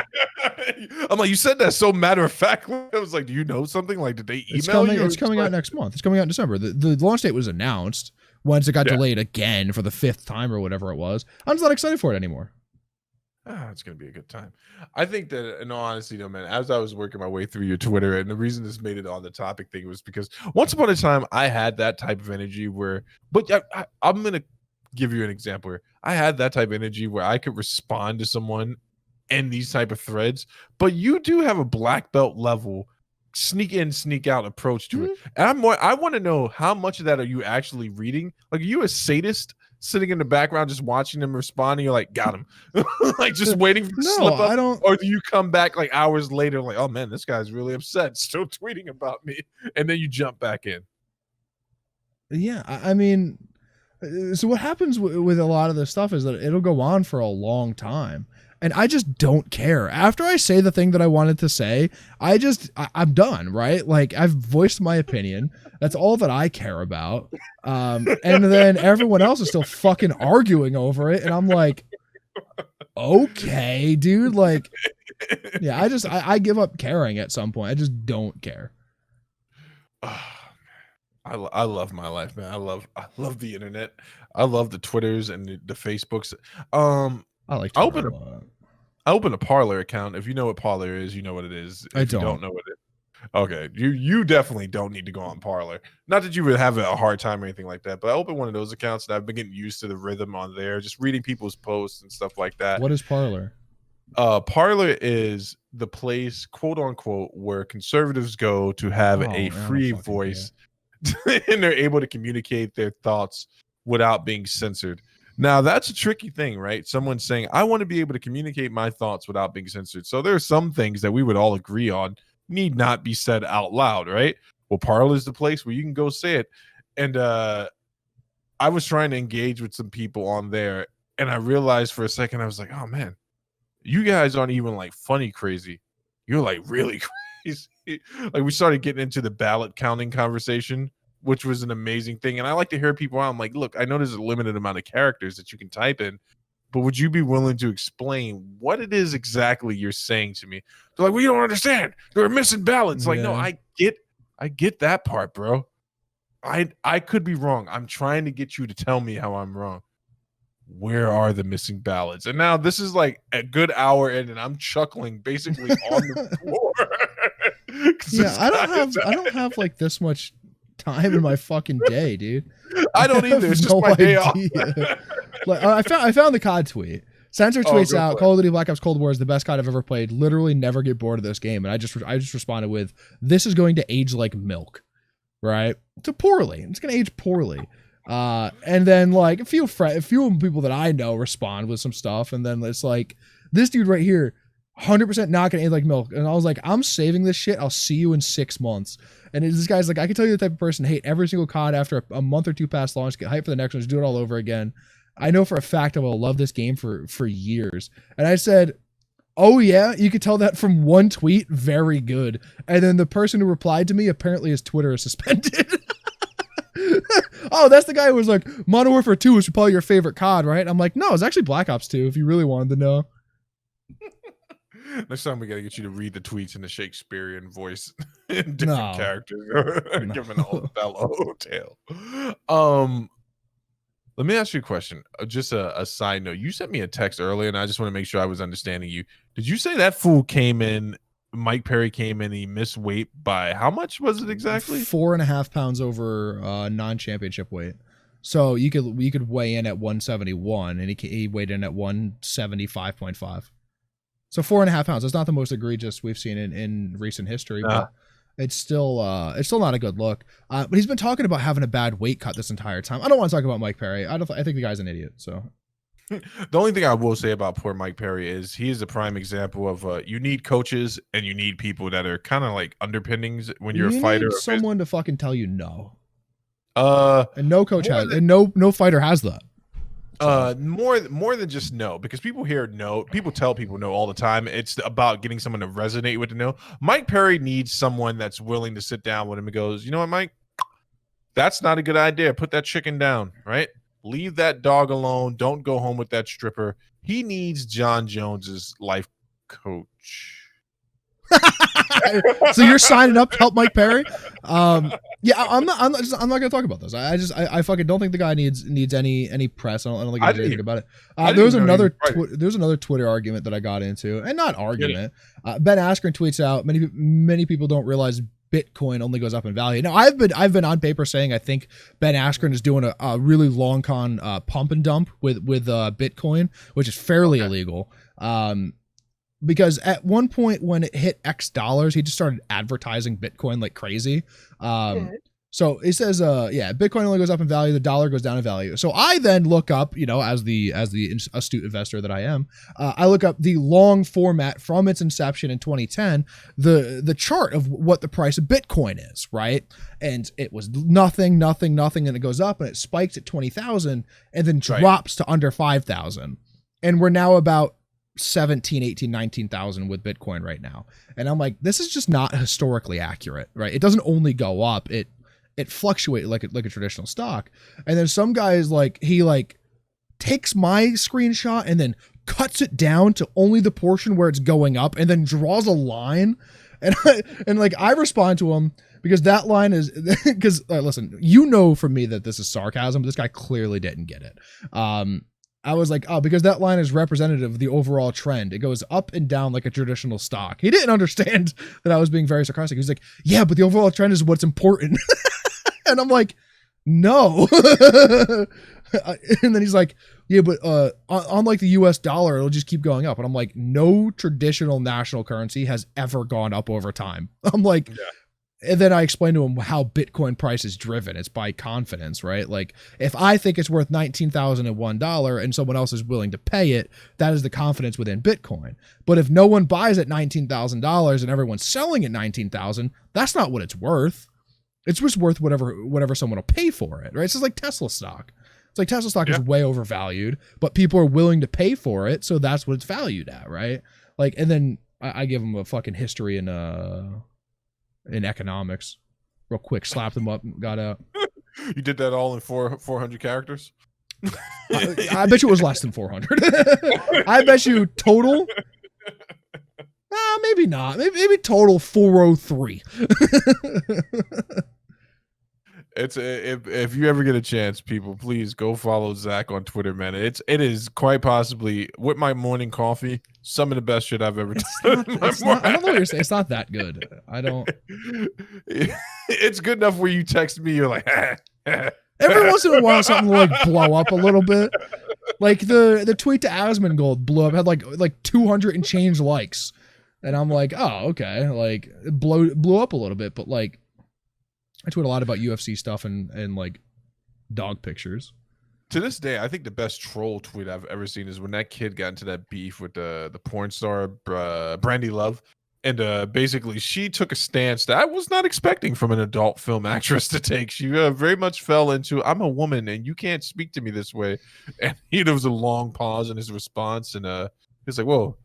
I'm like, you said that so matter of fact. I was like, do you know something? Like, did they email you? It's coming out next month. It's coming out in December. The launch date was announced. Once it got delayed again for the 5th time or whatever it was. I'm just not excited for it anymore. It's going to be a good time. I think that, in all honesty, though, man, as I was working my way through your Twitter, and the reason this made it on the topic thing was because once upon a time, I had that type of energy where, but I'm going to give you an example here. I had that type of energy where I could respond to someone in these type of threads, but you do have a black belt level sneak in, sneak out approach to it. And I want to know, how much of that are you actually reading? Like, are you a sadist sitting in the background just watching them responding? You're like, got him. Like, just waiting for the slip up? I don't. Or do you come back like hours later like, oh man, this guy's really upset, still tweeting about me, and then you jump back in? Yeah, I mean, so what happens with a lot of this stuff is that it'll go on for a long time. And I just don't care. After I say the thing that I wanted to say, I'm done, right? Like, I've voiced my opinion. That's all that I care about. And then everyone else is still fucking arguing over it. And I'm like, okay, dude. Like, yeah, I give up caring at some point. I just don't care. I love my life, man. I love the internet. I love the Twitters and the Facebooks. I open a Parler account. If you know what Parler is, you know what it is. If you don't know what it is, okay, you definitely don't need to go on Parler. Not that you would have a hard time or anything like that, but I opened one of those accounts and I've been getting used to the rhythm on there, just reading people's posts and stuff like that. What is Parler? Parler is the place, quote unquote, where conservatives go to have a free voice, and they're able to communicate their thoughts without being censored. Now, that's a tricky thing, right? Someone saying, I want to be able to communicate my thoughts without being censored. So there are some things that we would all agree on need not be said out loud, right? Well, Parler is the place where you can go say it. And I was trying to engage with some people on there, and I realized for a second, I was like, oh, man, you guys aren't even like funny crazy. You're like really crazy. Like we started getting into the ballot counting conversation, which was an amazing thing. And I like to hear people out. I'm like, look, I know there's a limited amount of characters that you can type in, but would you be willing to explain what it is exactly you're saying to me? They're like, well, you don't understand. There are missing ballots. Like, no, I get that part, bro. I could be wrong. I'm trying to get you to tell me how I'm wrong. Where are the missing ballots? And now this is like a good hour in, and I'm chuckling basically on the floor. Yeah, I don't have like this much time in my fucking day, dude. I don't either. It's just my day off. Like, I found the COD tweet. Sensor tweets out, Call of Duty Black Ops Cold War is the best COD I've ever played. Literally never get bored of this game. And I just responded with, this is going to age like milk, right? It's going to age poorly. And then like a few people that I know respond with some stuff. And then it's like, this dude right here, 100% not going to age like milk. And I was like, I'm saving this shit. I'll see you in 6 months. And this guy's like, I can tell you the type of person hate every single COD after a month or two past launch, get hyped for the next one, just do it all over again. I know for a fact I will love this game for years. And I said, oh yeah, you could tell that from one tweet. Very good. And then the person who replied to me, apparently his Twitter is suspended. Oh, that's the guy who was like, Modern Warfare 2 was probably your favorite COD, right? I'm like, no, it's actually Black Ops 2 if you really wanted to know. Next time we gotta get you to read the tweets in the Shakespearean voice in different characters. Give an Othello tale. Let me ask you a question. Just a side note. You sent me a text earlier, and I just want to make sure I was understanding you. Did you say that fool came in, Mike Perry came in, he missed weight by how much was it exactly? 4.5 pounds over non-championship weight. So you could weigh in at 171, and he weighed in at 175.5. So 4.5 pounds. That's not the most egregious we've seen in recent history, but it's still not a good look. But he's been talking about having a bad weight cut this entire time. I don't want to talk about Mike Perry. I think the guy's an idiot. So the only thing I will say about poor Mike Perry is he is a prime example of you need coaches and you need people that are kind of like underpinnings when you're a fighter. Need someone to fucking tell you no. And no coach has, and no fighter has that. More than just no, because people hear no, people tell people no all the time. It's about getting someone to resonate with the no. Mike Perry needs someone that's willing to sit down with him and goes, you know what, Mike, that's not a good idea. Put that chicken down, right? Leave that dog alone. Don't go home with that stripper. He needs John Jones's life coach. So you're signing up to help Mike Perry? Yeah, I'm not gonna talk about this. I fucking don't think the guy needs any press. I don't think anything about it. There's another Twitter argument that I got into, and not argument. Ben Askren tweets out, many people don't realize Bitcoin only goes up in value. Now I've been on paper saying I think Ben Askren is doing a really long con pump and dump with Bitcoin, which is fairly illegal. Because at one point when it hit X dollars, he just started advertising Bitcoin like crazy. So it says, Bitcoin only goes up in value, the dollar goes down in value. So I then look up, as the astute investor that I am, I look up the long format from its inception in 2010, the chart of what the price of Bitcoin is, right? And it was nothing, and it goes up and it spikes at 20,000 and then drops to under 5,000. And we're now about 17, 18, 19,000 with Bitcoin right now. And I'm like, this is just not historically accurate, right? It doesn't only go up, it fluctuates like a traditional stock. And then some guys he takes my screenshot and then cuts it down to only the portion where it's going up and then draws a line. And I respond to him because that line is because listen, from me that this is sarcasm, but this guy clearly didn't get it. I was like, oh, because that line is representative of the overall trend. It goes up and down like a traditional stock. He didn't understand that I was being very sarcastic. He was like, yeah, but the overall trend is what's important. And I'm like, no. And then he's like, yeah, but unlike the US dollar, it'll just keep going up. And I'm like, no traditional national currency has ever gone up over time. I'm like, and then I explained to him how Bitcoin price is driven. It's by confidence, right? Like if I think it's worth $19,001 and someone else is willing to pay it, that is the confidence within Bitcoin. But if no one buys at $19,000 and everyone's selling at $19,000, that's not what it's worth. It's just worth whatever someone will pay for it, right? It's just like Tesla stock. It's like Tesla stock is way overvalued, but people are willing to pay for it, so that's what it's valued at, right? Like, and then I give them a fucking history in economics, real quick, slap them up, got out. You did that all in 400 characters? I bet you it was less than 400. I bet you total. Maybe not. Maybe total 403. If you ever get a chance, people, please go follow Zack on Twitter, man. It is quite possibly, with my morning coffee, some of the best shit I've ever done. I don't know what you're saying. It's not that good. I don't. It's good enough where you text me, you're like, every once in a while, something will like blow up a little bit. Like the tweet to Asmongold blew up, had like 200 and change likes, and I'm like, oh, okay, like it blew up a little bit, but like I tweet a lot about UFC stuff and like dog pictures. To this day, I think the best troll tweet I've ever seen is when that kid got into that beef with the porn star Brandy Love. And basically, she took a stance that I was not expecting from an adult film actress to take. She very much fell into, I'm a woman, and you can't speak to me this way. And there was a long pause in his response. And he's like, whoa,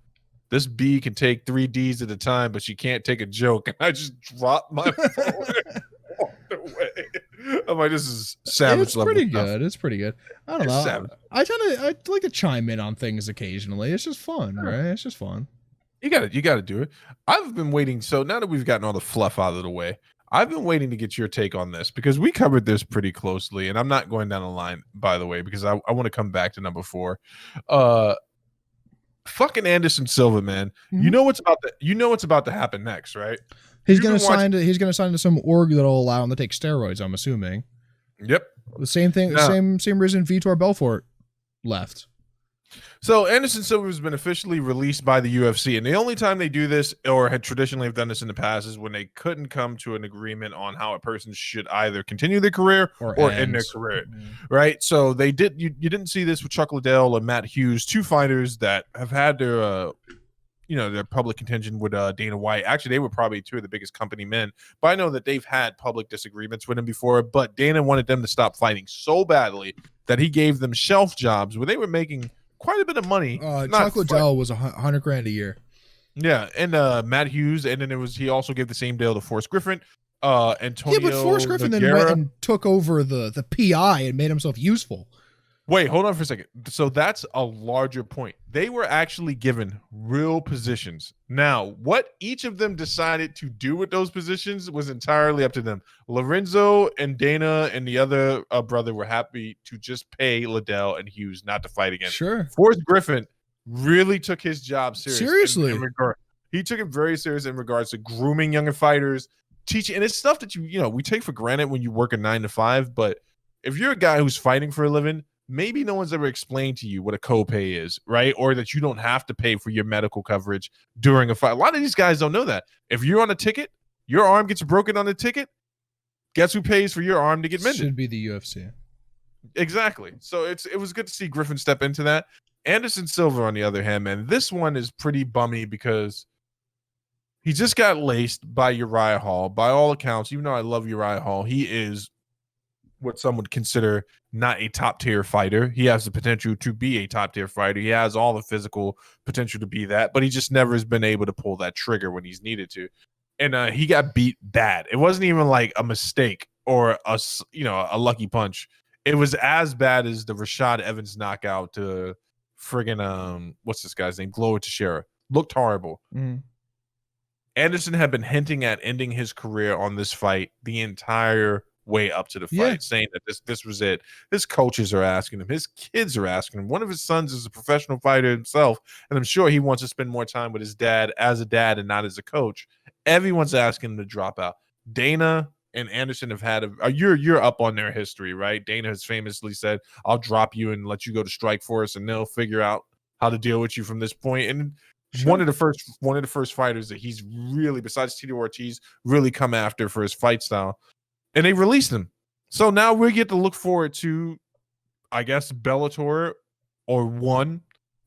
this B can take 3 Ds at a time, but she can't take a joke. And I just dropped my phone and walked away. I'm like, this is savage. It's pretty good. It's pretty good. I don't know. Savage. I like to chime in on things occasionally. It's just fun, right? It's just fun. You gotta do it. I've been waiting. So now that we've gotten all the fluff out of the way, I've been waiting to get your take on this because we covered this pretty closely, and I'm not going down the line, by the way, because I want to come back to number 4. Fucking Anderson Silva, man. Mm-hmm. You know what's about to happen next, right? He's gonna sign to some org that'll allow him to take steroids, I'm assuming. Yep. The same thing, same reason Vitor Belfort left. So Anderson Silva has been officially released by the UFC, and the only time they do this, or had traditionally have done this in the past, is when they couldn't come to an agreement on how a person should either continue their career or end their career, right? So they did. You didn't see this with Chuck Liddell and Matt Hughes, 2 fighters that have had their their public contention with Dana White. Actually, they were probably 2 of the biggest company men, but I know that they've had public disagreements with him before. But Dana wanted them to stop fighting so badly that he gave them shelf jobs where they were making quite a bit of money. Chuck Liddell was $100,000 a year. Yeah, and Matt Hughes, and then he also gave the same deal to Forrest Griffin. Antonio. Yeah, but Forrest Griffin then went and took over the PI and made himself useful. Wait, hold on for a second. So that's a larger point. They were actually given real positions. Now, what each of them decided to do with those positions was entirely up to them. Lorenzo and Dana and the other brother were happy to just pay Liddell and Hughes not to fight again. Sure. Forrest Griffin really took his job seriously. He took it very serious in regards to grooming younger fighters, teaching, and it's stuff that we take for granted when you work a 9 to 5. But if you're a guy who's fighting for a living, maybe no one's ever explained to you what a copay is, right? Or that you don't have to pay for your medical coverage during a fight. A lot of these guys don't know that. If you're on a ticket, your arm gets broken on the ticket, guess who pays for your arm to get mended? Should be the UFC. Exactly. So it was good to see Griffin step into that. Anderson Silva, on the other hand, man, this one is pretty bummy because he just got laced by Uriah Hall. By all accounts, even though I love Uriah Hall, he is what some would consider not a top-tier fighter. He has the potential to be a top-tier fighter. He has all the physical potential to be that, but he just never has been able to pull that trigger when he's needed to. And he got beat bad. It wasn't even like a mistake or a lucky punch. It was as bad as the Rashad Evans knockout to friggin' what's this guy's name? Glover Teixeira. Looked horrible. Mm. Anderson had been hinting at ending his career on this fight the entire way up to the fight, saying that this was it. His coaches are asking him. His kids are asking him. One of his sons is a professional fighter himself, and I'm sure he wants to spend more time with his dad as a dad and not as a coach. Everyone's asking him to drop out. Dana and Anderson have had you're up on their history, right? Dana has famously said, "I'll drop you and let you go to Strikeforce, and they'll figure out how to deal with you from this point." And one of the first fighters that he's really, besides Tito Ortiz, really come after for his fight style. And they released him. So now we get to look forward to, I guess, Bellator or ONE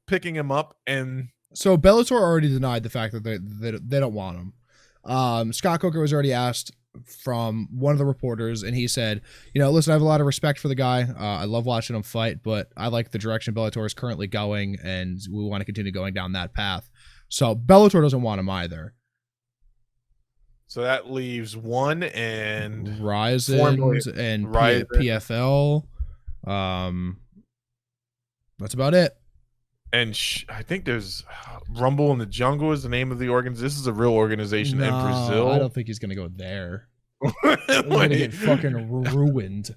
picking him up. And so Bellator already denied the fact that they don't want him. Scott Coker was already asked from one of the reporters, and he said, listen, I have a lot of respect for the guy. I love watching him fight, but I like the direction Bellator is currently going, and we want to continue going down that path. So Bellator doesn't want him either. So that leaves one and Ryzen and PFL. That's about it. And I think there's Rumble in the Jungle is the name of the organization. This is a real organization in Brazil. I don't think he's gonna go there. He's gonna get fucking ruined.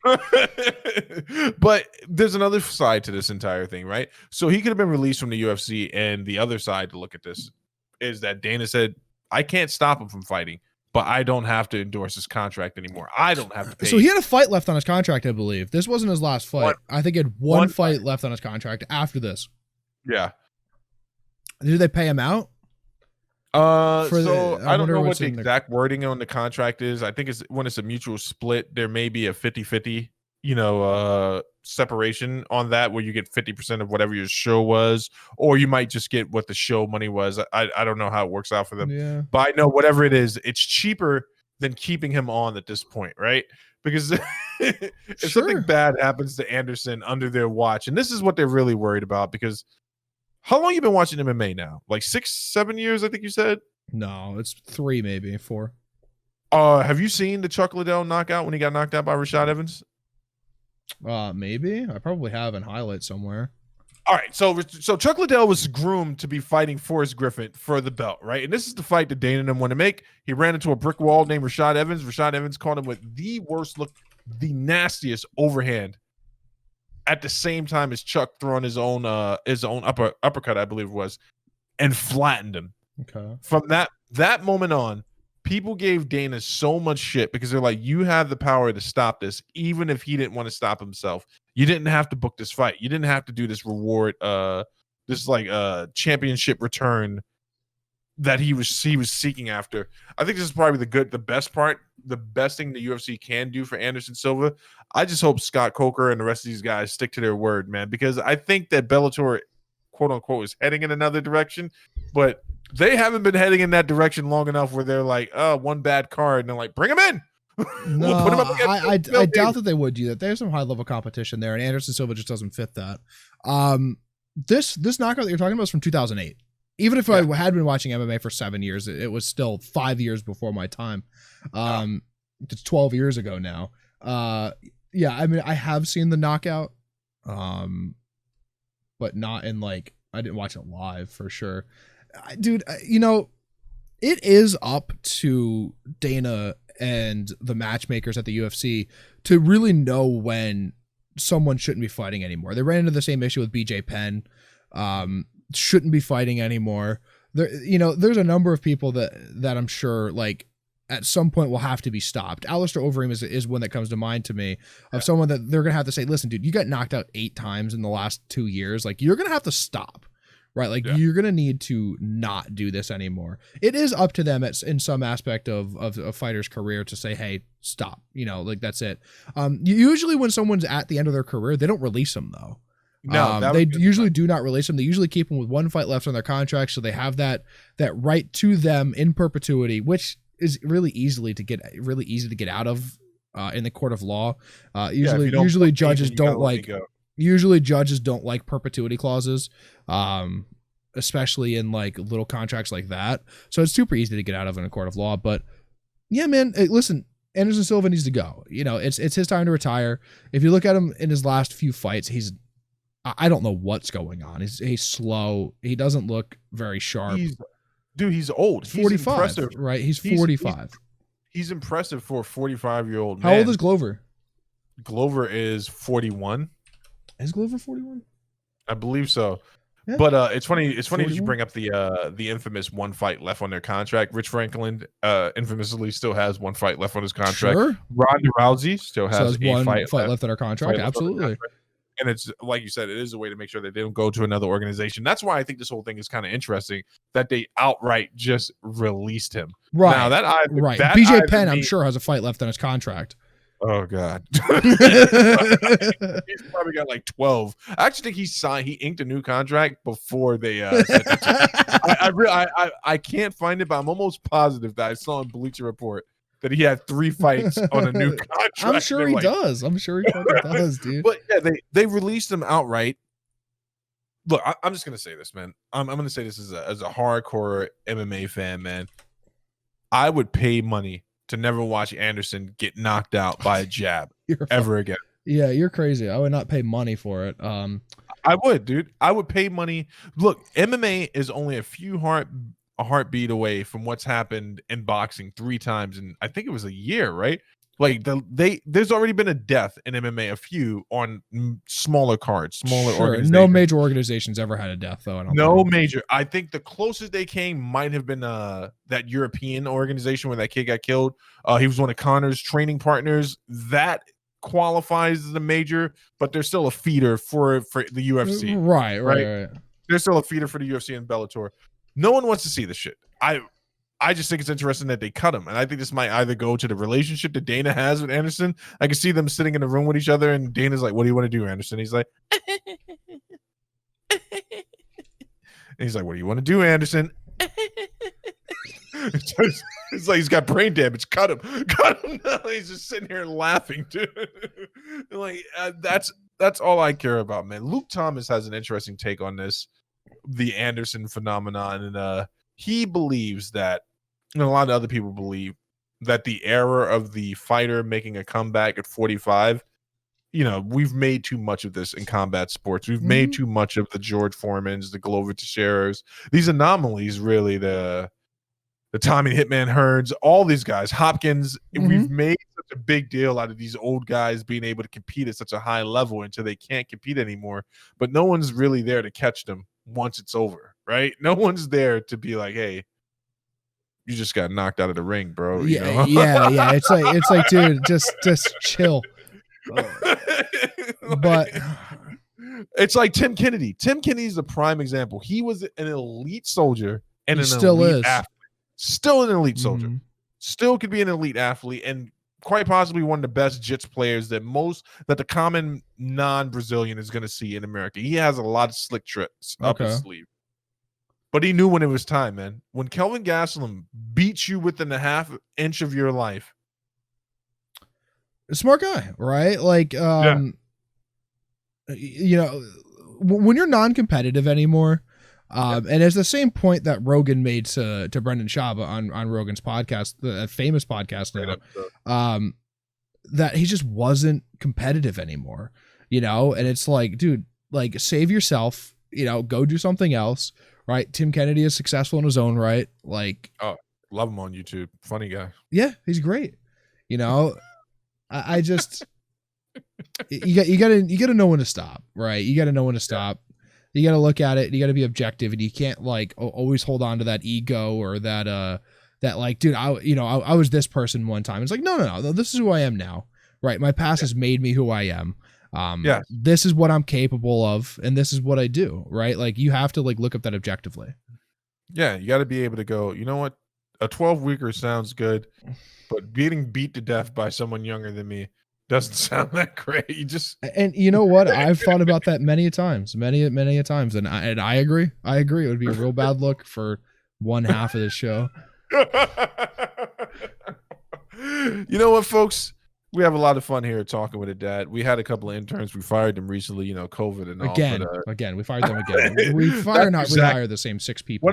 But there's another side to this entire thing, right? So he could have been released from the UFC, and the other side to look at this is that Dana said, I can't stop him from fighting, but I don't have to endorse his contract anymore. I don't have to pay. So he had a fight left on his contract, I believe. This wasn't his last fight. I think he had one fight left on his contract after this. Yeah. Did they pay him out? I don't know what the exact wording on the contract is. I think it's when it's a mutual split, there may be a 50-50, separation on that where you get 50% of whatever your show was, or you might just get what the show money was. I don't know how it works out for them. Yeah. But I know whatever it is, it's cheaper than keeping him on at this point, right? Because if something bad happens to Anderson under their watch, and this is what they're really worried about, because how long you been watching MMA now? Like 6-7 years, I think you said? No, it's 3, maybe 4. Have you seen the Chuck Liddell knockout when he got knocked out by Rashad Evans? Maybe. I probably have in highlight somewhere. All right, so Chuck Liddell was groomed to be fighting Forrest Griffin for the belt, right? And this is the fight that Dana and him want to make. He ran into a brick wall named Rashad Evans. Rashad Evans caught him with the worst look, the nastiest overhand. At the same time as Chuck throwing his own uppercut, I believe it was, and flattened him. Okay. From that moment on, people gave Dana so much shit because they're like, you have the power to stop this, even if he didn't want to stop himself. You didn't have to book this fight. You didn't have to do this reward, this championship return that he was seeking after. I think this is probably the best part, the best thing the UFC can do for Anderson Silva. I just hope Scott Coker and the rest of these guys stick to their word, man, because I think that Bellator, quote unquote, is heading in another direction, but they haven't been heading in that direction long enough where they're like, oh, one bad card, and they're like, bring him in. No, we'll put him up I doubt that they would do that. There's some high level competition there, and Anderson Silva just doesn't fit that. This knockout that you're talking about is from 2008. Even if I had been watching MMA for 7 years, it was still 5 years before my time. It's 12 years ago now. Yeah, I mean, I have seen the knockout, but not in I didn't watch it live for sure. Dude, it is up to Dana and the matchmakers at the UFC to really know when someone shouldn't be fighting anymore. They ran into the same issue with BJ Penn. Shouldn't be fighting anymore. There's a number of people that I'm sure at some point will have to be stopped. Alistair Overeem is one that comes to mind to me of someone that they're gonna have to say, listen, dude, you got knocked out 8 times in the last 2 years. You're gonna have to stop. Right, you're gonna need to not do this anymore. It is up to them in some aspect of a fighter's career to say, "Hey, stop." That's it. Usually, when someone's at the end of their career, they don't release them though. No, they usually do not release them. They usually keep them with one fight left on their contract, so they have that right to them in perpetuity, which is really easy to get out of in the court of law. Usually judges don't like. Usually judges don't like perpetuity clauses, especially in little contracts like that. So it's super easy to get out of in a court of law. But yeah, man, listen, Anderson Silva needs to go. It's his time to retire. If you look at him in his last few fights, I don't know what's going on. He's slow. He doesn't look very sharp. He's old. He's 45, right? He's 45. He's impressive for a 45-year-old man. How old is Glover? Glover is 41. Is Glover 41? I believe so. Yeah. But it's funny that you bring up the infamous one fight left on their contract. Rich Franklin infamously still has one fight left on his contract. Sure. Ronda Rousey still has one fight left on her contract. Absolutely. And it's like you said, it is a way to make sure that they don't go to another organization. That's why I think this whole thing is kind of interesting that they outright just released him. Right. Now right. BJ Penn, I'm sure, has a fight left on his contract. Oh God. He's probably got 12. I actually think he inked a new contract before they sent it to him. I can't find it, but I'm almost positive that I saw in Bleacher Report that he had 3 fights on a new contract. I'm sure he does. I'm sure he fucking does, dude. But yeah, they released him outright. Look, I'm just gonna say this, man. I'm gonna say this as a hardcore MMA fan, man. I would pay money to never watch Anderson get knocked out by a jab ever again. Yeah, you're crazy. I would not pay money for it. I would, dude. I would pay money. Look, MMA is only a heartbeat away from what's happened in boxing 3 times in I think it was a year, right? Like there's already been a death in MMA, a few on smaller cards, smaller organizations. No major organizations ever had a death though. No major. I think the closest they came might have been that European organization where that kid got killed. He was one of Connor's training partners. That qualifies as a major, but they're still a feeder for the UFC. Right. They're still a feeder for the UFC and Bellator. No one wants to see this shit. I just think it's interesting that they cut him, and I think this might either go to the relationship that Dana has with Anderson. I can see them sitting in a room with each other, and Dana's like, "What do you want to do, Anderson?" He's like, and he's like, "What do you want to do, Anderson?" It's like he's got brain damage. Cut him. No, he's just sitting here laughing, dude. Like that's all I care about, man. Luke Thomas has an interesting take on this, the Anderson phenomenon, and he believes that. And a lot of other people believe that the era of the fighter making a comeback at 45, we've made too much of this in combat sports. We've made too much of the George Foremans, the Glover Teixeiras, these anomalies, really, the Tommy Hitman Hearns, all these guys, Hopkins. We've made such a big deal out of these old guys being able to compete at such a high level until they can't compete anymore. But no one's really there to catch them once it's over, right? No one's there to be like, hey, you just got knocked out of the ring, bro. Yeah. It's like, dude, just chill. But it's like Tim Kennedy. Tim Kennedy's the prime example. He was an elite soldier and an still elite is. athlete. Still an elite soldier. Still could be an elite athlete, and quite possibly one of the best jits players that the common non-Brazilian is going to see in America. He has a lot of slick tricks up his sleeve. But he knew when it was time, man. When Kelvin Gastelum beats you within a half inch of your life. A smart guy, right? Like, when you're non-competitive anymore, and it's the same point that Rogan made to Brendan Schaub on Rogan's podcast, the famous podcast now, that he just wasn't competitive anymore, and it's like, dude, like, save yourself, go do something else. Right, Tim Kennedy is successful in his own right. Like, oh, love him on YouTube, funny guy. Yeah, he's great. I just you gotta know when to stop, right? You gotta know when to stop. You gotta look at it. You gotta be objective, and you can't like always hold on to that ego or that like, dude, I was this person one time. It's like, no, this is who I am now. Right, my past has made me who I am. This is what I'm capable of, and this is what I do, right? Like, you have to like look up that objectively. Yeah, you got to be able to go, you know what? A 12-weeker sounds good, but getting beat to death by someone younger than me doesn't sound that great. And you know what? I've thought about that many a times, and I agree. It would be a real bad look for one half of the show. You know what, folks? We have a lot of fun here talking with a dad. We had a couple of interns. We fired them recently, COVID and all. Again, we fired them again. We fire, not rehire the same 6 people.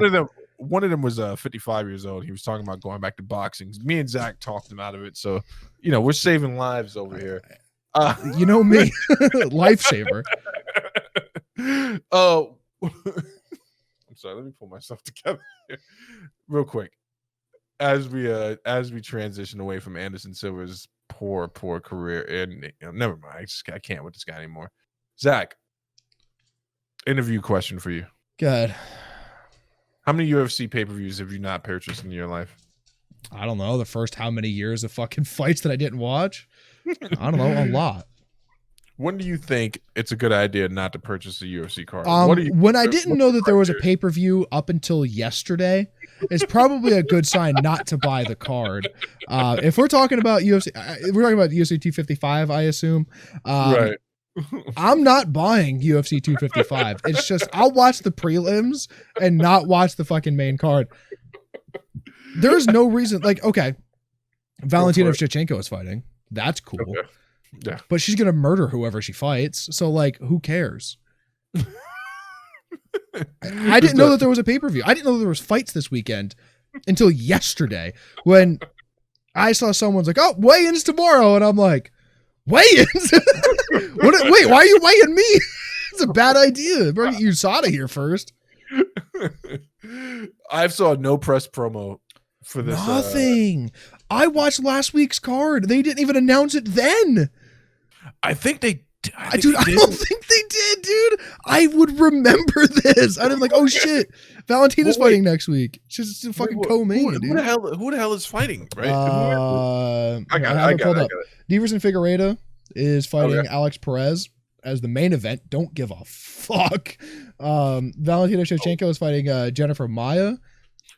One of them was 55 years old. He was talking about going back to boxing. Me and Zack talked him out of it. So, we're saving lives over here. You know me, lifesaver. Oh, I'm sorry. Let me pull myself together here. Real quick. As we transition away from Anderson Silva's poor career, and never mind, I can't with this guy anymore. Zack, interview question for you. Good. How many UFC pay-per-views have you not purchased in your life? I don't know. The first how many years of fucking fights that I didn't watch? I don't know. A lot. When do you think it's a good idea not to purchase a UFC card? When I didn't know that there was a pay-per-view up until yesterday, it's probably a good sign not to buy the card. If we're talking about UFC, we're talking about UFC 255, I assume. Right. I'm not buying UFC 255. It's just I'll watch the prelims and not watch the fucking main card. There's no reason. Like, okay, Valentina Shevchenko is fighting. That's cool. Okay. Yeah. But she's gonna murder whoever she fights. So like, who cares? I didn't know that there was a pay-per-view. I didn't know there was fights this weekend until yesterday when I saw someone's like, "Oh, weigh-ins tomorrow," and I'm like, "Weigh-ins? Wait, why are you weighing me? It's a bad idea. Bring USADA here first." I saw no press promo for this. Nothing. I watched last week's card. They didn't even announce it then. I think they. I don't think they did, dude. I would remember this. I'd have like, oh shit, Valentina's fighting next week. She's a fucking co-main, dude. Who the hell is fighting? Right? I got it. Diverson Figueiredo is fighting Alex Perez as the main event. Don't give a fuck. Valentina Shevchenko is fighting Jennifer Maia.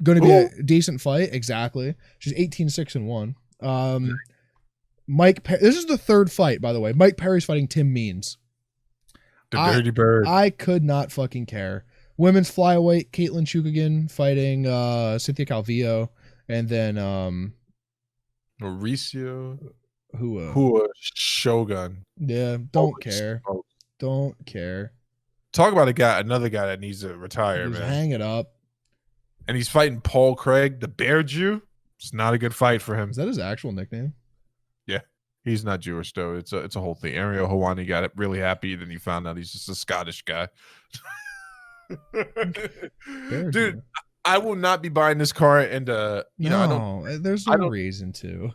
Going to be a decent fight. Exactly. She's 18-6-1. This is the third fight, by the way. Mike Perry's fighting Tim Means. The Dirty Bird. I could not fucking care. Women's flyweight, Caitlin Chukagian fighting Cynthia Calvillo. And then Mauricio. Who Shogun. Yeah, don't care. Don't care. Talk about another guy that needs to retire, man. Hang it up. And he's fighting Paul Craig, the Bear Jew. It's not a good fight for him. Is that his actual nickname? Yeah. He's not Jewish though. It's a whole thing. Ariel Hawani got it really happy. Then he found out he's just a Scottish guy. Dude, I will not be buying this car, and there's no reason to.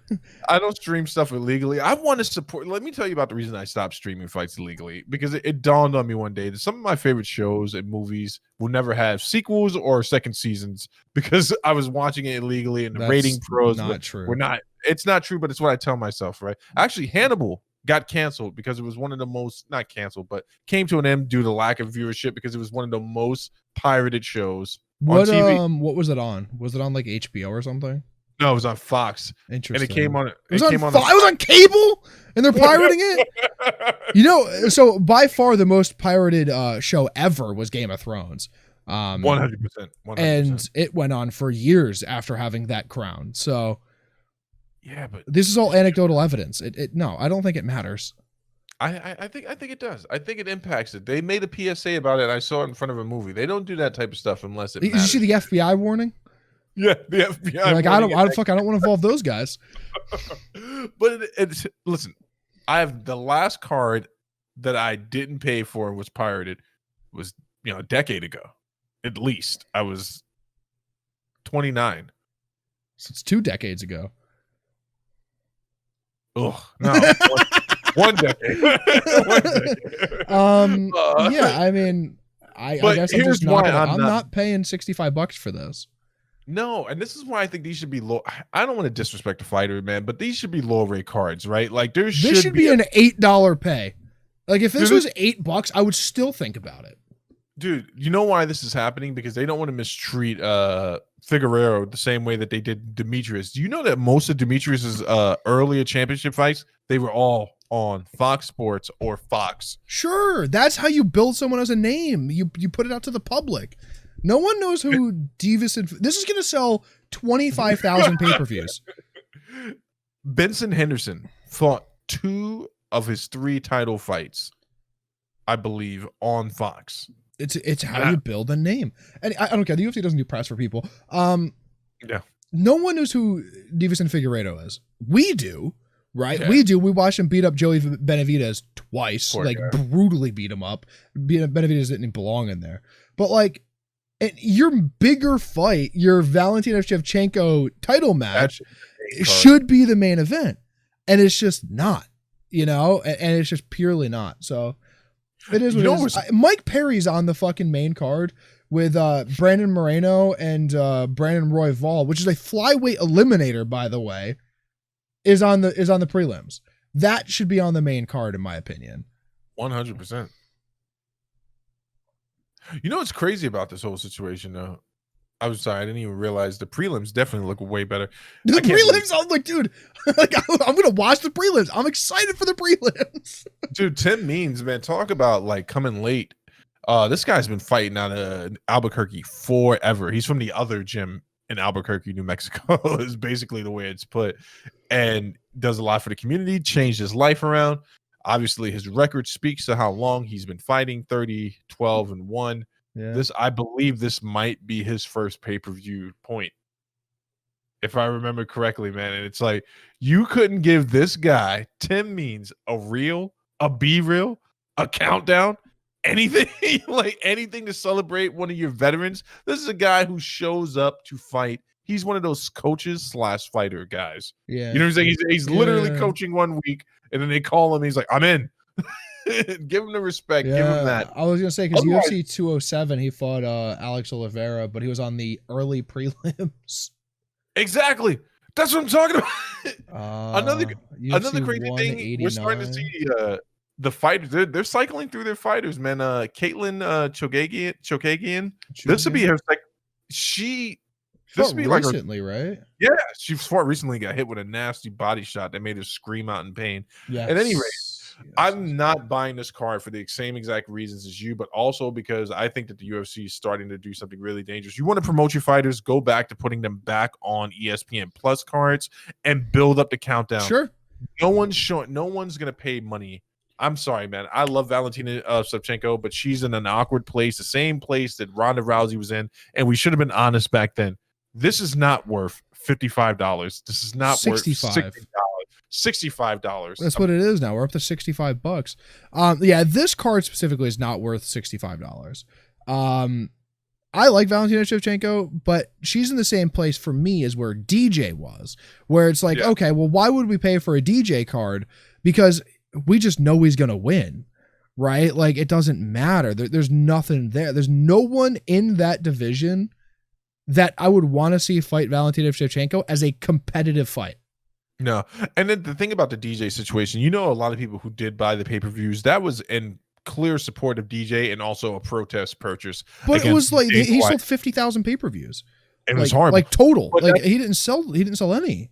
I don't stream stuff illegally. I want to support. Let me tell you about the reason I stopped streaming fights illegally, because it dawned on me one day that some of my favorite shows and movies will never have sequels or second seasons because I was watching it illegally, and the rating pros were not. It's not true, but it's what I tell myself, right? Actually, Hannibal got canceled because it was one of the most, not canceled, but came to an end due to lack of viewership because it was one of the most pirated shows on TV. What was it on? Was it on like HBO or something? No, it was on Fox. Interesting. And it came on. It was on cable, and they're pirating it. So by far the most pirated show ever was Game of Thrones. 100%. And it went on for years after having that crown. So. Yeah, but this is all anecdotal evidence. No, I don't think it matters. I think it does. I think it impacts it. They made a PSA about it, and I sasaw it in front of a movie. They don't do that type of stuff unless it matters. Did you see the FBI warning? Yeah, the FBI. Like, I don't want to involve those guys. But listen, I have the last card that I didn't pay for and was pirated was a decade ago, at least. I was 29. So it's 2 decades ago. Oh no! One decade. Yeah, I mean, I guess I'm not paying $65 for this. No, and this is why I think these should be low. I don't want to disrespect the fighter, man, but these should be low rate cards, right? Like this should be an $8 pay. Like if this was $8, I would still think about it. Dude, you know why this is happening? Because they don't want to mistreat Figueroa the same way that they did Demetrius. Do you know that most of Demetrius's earlier championship fights, they were all on Fox Sports or Fox? Sure, that's how you build someone as a name. You put it out to the public. No one knows who Divas and this is going to sell 25,000 pay-per-views. Benson Henderson fought 2 of his 3 title fights, I believe, on Fox. It's how you build a name. And I don't care. The UFC doesn't do press for people. Yeah. No one knows who Divas Figueiredo is. We do, right? Yeah. We do. We watched him beat up Joey Benavidez twice, brutally beat him up. Benavidez didn't belong in there. But like, your bigger fight, your Valentina Shevchenko title match should be the main event. And it's just not, and it's just purely not. So it is what it is. Mike Perry's on the fucking main card with Brandon Moreno and Brandon Royval, which is a flyweight eliminator, by the way, is on the prelims. That should be on the main card, in my opinion. 100%. You know what's crazy about this whole situation, though? I didn't even realize the prelims definitely look way better. The prelims, I'm like, dude, I'm gonna watch the prelims. I'm excited for the prelims. Dude, Tim Means, man, talk about like coming late. This guy's been fighting out of Albuquerque forever. He's from the other gym in Albuquerque, New Mexico is basically the way it's put, and does a lot for the community, changed his life around. Obviously, his record speaks to how long he's been fighting, 30, 12, and 1. Yeah. I believe this might be his first pay-per-view point, if I remember correctly, man. And it's like, you couldn't give this guy, Tim Means, a reel, a B-reel, a countdown, anything, like anything to celebrate one of your veterans. This is a guy who shows up to fight. He's one of those coaches / fighter guys. Yeah. You know what I'm saying? He's literally coaching 1 week, and then they call him. He's like, I'm in. Give him the respect. Yeah, give him that. I was gonna say, because UFC 207, he fought Alex Oliveira, but he was on the early prelims. Exactly. That's what I'm talking about. Another crazy thing, we're starting to see the fighters. They're cycling through their fighters, man. Caitlin Chokagian. This would be her. This would be recently, right? Yeah, she fought recently. Got hit with a nasty body shot that made her scream out in pain. Yeah. At any rate, I'm not buying this card for the same exact reasons as you, but also because I think that the UFC is starting to do something really dangerous. You want to promote your fighters, go back to putting them back on ESPN Plus cards and build up the countdown. Sure. No one's going to pay money. I'm sorry, man. I love Valentina Shevchenko, but she's in an awkward place, the same place that Ronda Rousey was in, and we should have been honest back then. This is not worth $55. This is not worth $60. $65. That's what it is now. We're up to $65. Yeah, this card specifically is not worth $65. I like Valentina Shevchenko, but she's in the same place for me as where DJ was, where it's like, okay, well, why would we pay for a DJ card? Because we just know he's going to win, right? Like, it doesn't matter. There's nothing there. There's no one in that division that I would want to see fight Valentina Shevchenko as a competitive fight. No. And then the thing about the DJ situation, a lot of people who did buy the pay-per-views, that was in clear support of DJ and also a protest purchase. But it was like he sold 50,000 pay-per-views. It was horrible. Like total. But like he didn't sell any.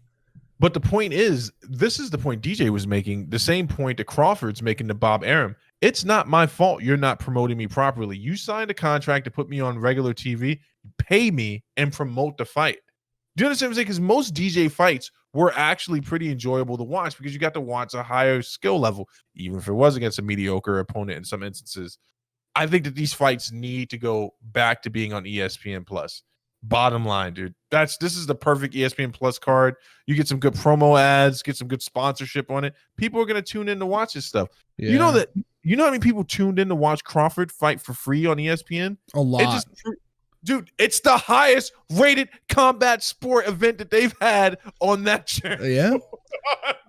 But the point is, this is the point DJ was making, the same point that Crawford's making to Bob Arum. It's not my fault you're not promoting me properly. You signed a contract to put me on regular TV, pay me, and promote the fight. Do you understand what I'm saying? Because most DJ fights were actually pretty enjoyable to watch because you got to watch a higher skill level, even if it was against a mediocre opponent in some instances. I think that these fights need to go back to being on ESPN Plus. Bottom line, dude. This is the perfect ESPN Plus card. You get some good promo ads, get some good sponsorship on it. People are going to tune in to watch this stuff. Yeah. You know how many people tuned in to watch Crawford fight for free on ESPN? A lot. Dude, it's the highest rated combat sport event that they've had on that channel. Yeah.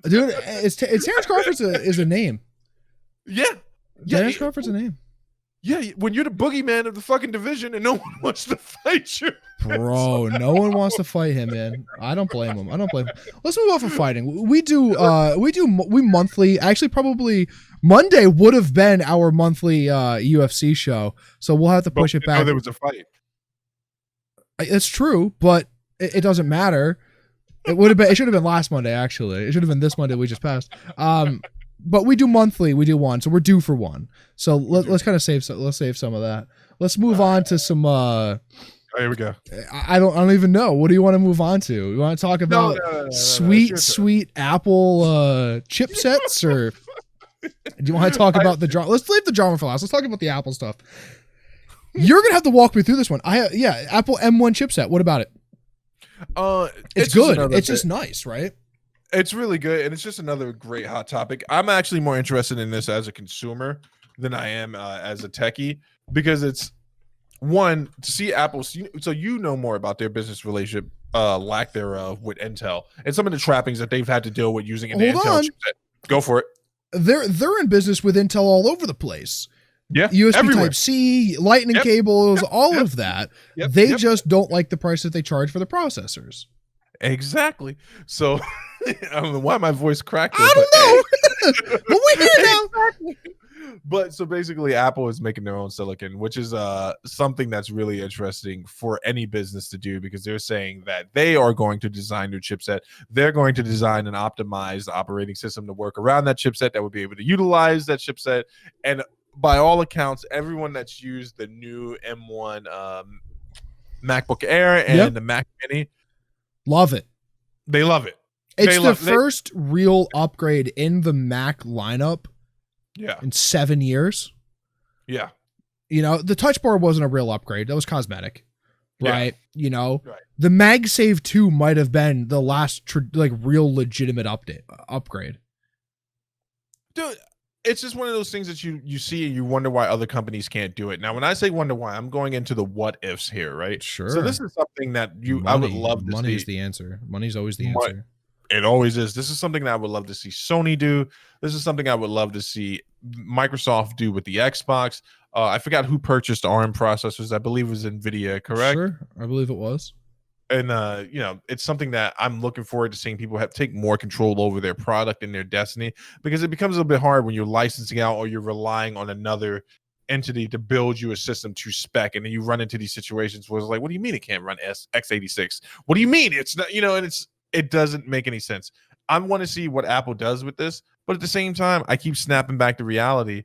Dude, it's Terrence Crawford is a name. Yeah. Terrence Crawford's a name. Yeah, when you're the boogeyman of the fucking division and no one wants to fight you. Bro, no one wants to fight him, man. I don't blame him. Let's move off of fighting. We monthly, actually probably Monday would have been our monthly UFC show. So we'll have to push it back. There was a fight. It's true, but it doesn't matter. It should have been last Monday, actually. It should have been this Monday we just passed. But we do monthly. We do one, so we're due for one. So let's kind of save some of that. Let's move on to some. Here we go. I don't even know. What do you want to move on to? You want to talk about sweet Apple chipsets, or do you want to talk about the drama? Let's leave the drama for last. Let's talk about the Apple stuff. You're gonna have to walk me through this one. Apple M1 chipset. What about it? It's good. It's just nice, right? It's really good, and it's just another great hot topic. I'm actually more interested in this as a consumer than I am as a techie, because it's one, to see Apple. So you know more about their business relationship, lack thereof, with Intel and some of the trappings that they've had to deal with using an Intel chipset. Go for it. They're in business with Intel all over the place. Yeah, USB everywhere. Type-C, lightning cables, all of that. They just don't like the price that they charge for the processors. Exactly. So I don't know why my voice cracked. I don't know. But we're here now. Exactly. But so basically, Apple is making their own silicon, which is something that's really interesting for any business to do, because they're saying that they are going to design their chipset. They're going to design an optimized operating system to work around that chipset that would be able to utilize that chipset. And by all accounts, everyone that's used the new M1 MacBook Air and the Mac Mini. Love it. They love it. It's the first real upgrade in the Mac lineup in 7 years. Yeah. You know, the Touch Bar wasn't a real upgrade. That was cosmetic. Right? Yeah. You know, the MagSafe 2 might have been the last real legitimate upgrade. Dude, it's just one of those things that you see and you wonder why other companies can't do it. Now, when I say wonder why, I'm going into the what ifs here, right? Sure. So this is something that I would love to see. Money is the answer. Money's always the answer. It always is. This is something that I would love to see Sony do. This is something I would love to see Microsoft do with the Xbox. I forgot who purchased ARM processors. I believe it was NVIDIA, correct? Sure, I believe it was. And you know, it's something that I'm looking forward to seeing people take more control over their product and their destiny, because it becomes a little bit hard when you're licensing out or you're relying on another entity to build you a system to spec, and then you run into these situations where it's like, what do you mean it can't run x86? What do you mean it's not? You know, and it doesn't make any sense. I want to see what Apple does with this, but at the same time, I keep snapping back to reality.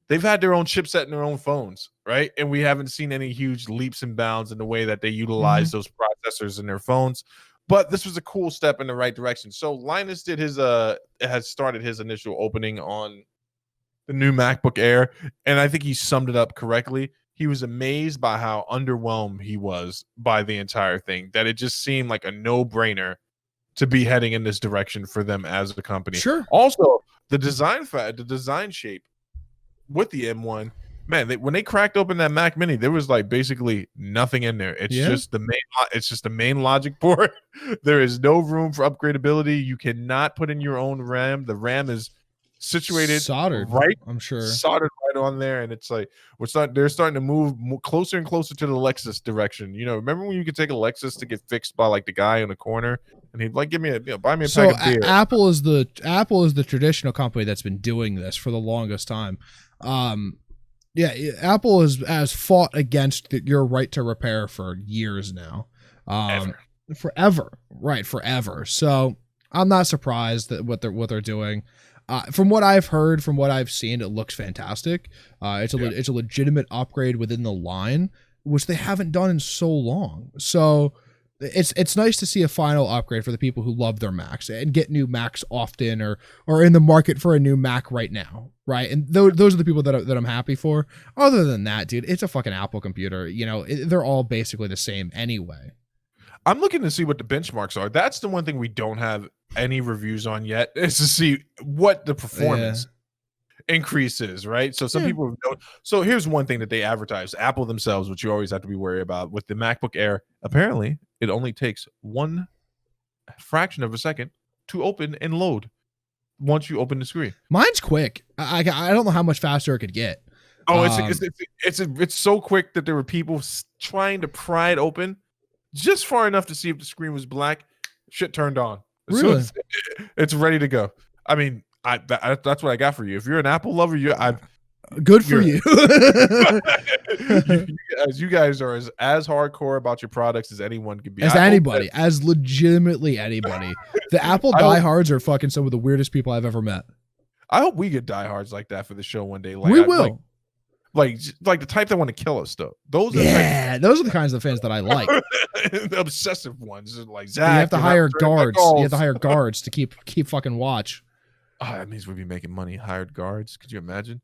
They've had their own chipset in their own phones, right? And we haven't seen any huge leaps and bounds in the way that they utilize those processors in their phones. But this was a cool step in the right direction. So Linus did has started his initial opening on the new MacBook Air, and I think he summed it up correctly. He was amazed by how underwhelmed he was by the entire thing, that it just seemed like a no-brainer to be heading in this direction for them as a company. Sure. Also, the design shape with the M1, man, when they cracked open that Mac Mini, there was like basically nothing in there. It's just the main logic port. There is no room for upgradability. You cannot put in your own RAM. The RAM is situated soldered right on there, and it's like they're starting to move closer and closer to the Lexus direction. You know, remember when you could take a Lexus to get fixed by like the guy in the corner, and he'd like buy me a pack of beer. Apple is the traditional company that's been doing this for the longest time. Apple has fought against your right to repair for years now. Forever. So I'm not surprised that what they're doing. From what I've heard, from what I've seen, it looks fantastic. It's a legitimate upgrade within the line, which they haven't done in so long. So it's nice to see a final upgrade for the people who love their Macs and get new Macs often, or in the market for a new Mac right now, right? And those are the people that I'm happy for. Other than that, dude, it's a fucking Apple computer. You know, they're all basically the same anyway. I'm looking to see what the benchmarks are. That's the one thing we don't have any reviews on yet, is to see what the performance increase is, right? So some people know. So here's one thing that they advertise, Apple themselves, which you always have to be worried about with the MacBook Air. Apparently, it only takes one fraction of a second to open and load once you open the screen. Mine's quick. I don't know how much faster it could get. Oh, it's so quick that there were people trying to pry it open just far enough to see if the screen was black. Shit turned on. Really? So it's ready to go. I mean, that's what I got for you. If you're an Apple lover, good for you. You guys are as hardcore about your products as anyone could be. As legitimately anybody. The Apple diehards are fucking some of the weirdest people I've ever met. I hope we get diehards like that for the show one day. We will. Like the type that want to kill us, though. Those are the kinds of fans that I like. The obsessive ones, like Zack. You have to hire guards. You have to hire guards to keep fucking watch. Oh, that means we'd be making money. Hired guards. Could you imagine?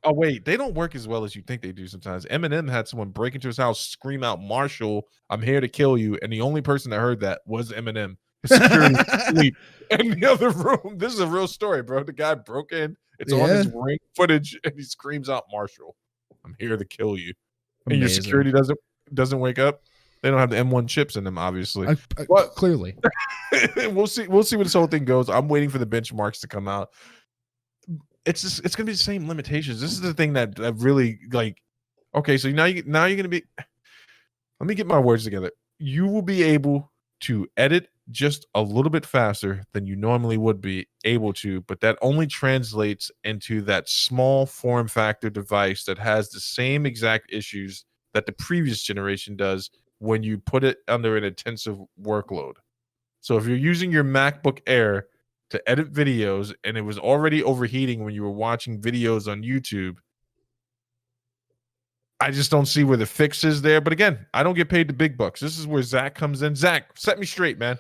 Oh, wait. They don't work as well as you think they do sometimes. Eminem had someone break into his house, scream out, "Marshall, I'm here to kill you." And the only person that heard that was Eminem. His security sleep in the other room. This is a real story, bro. The guy broke in. It's on his ring footage, and he screams out, "Marshall, I'm here to kill you." And your security doesn't wake up. They don't have the M1 chips in them, obviously. Clearly. We'll see where this whole thing goes. I'm waiting for the benchmarks to come out. It's gonna be the same limitations. This is the thing that I really like. Okay, so now you're gonna be. Let me get my words together. You will be able to edit just a little bit faster than you normally would be able to, but that only translates into that small form factor device that has the same exact issues that the previous generation does when you put it under an intensive workload. So if you're using your MacBook Air to edit videos and it was already overheating when you were watching videos on YouTube, I just don't see where the fix is there. But again, I don't get paid the big bucks. This is where Zack comes in. Zack, set me straight, man.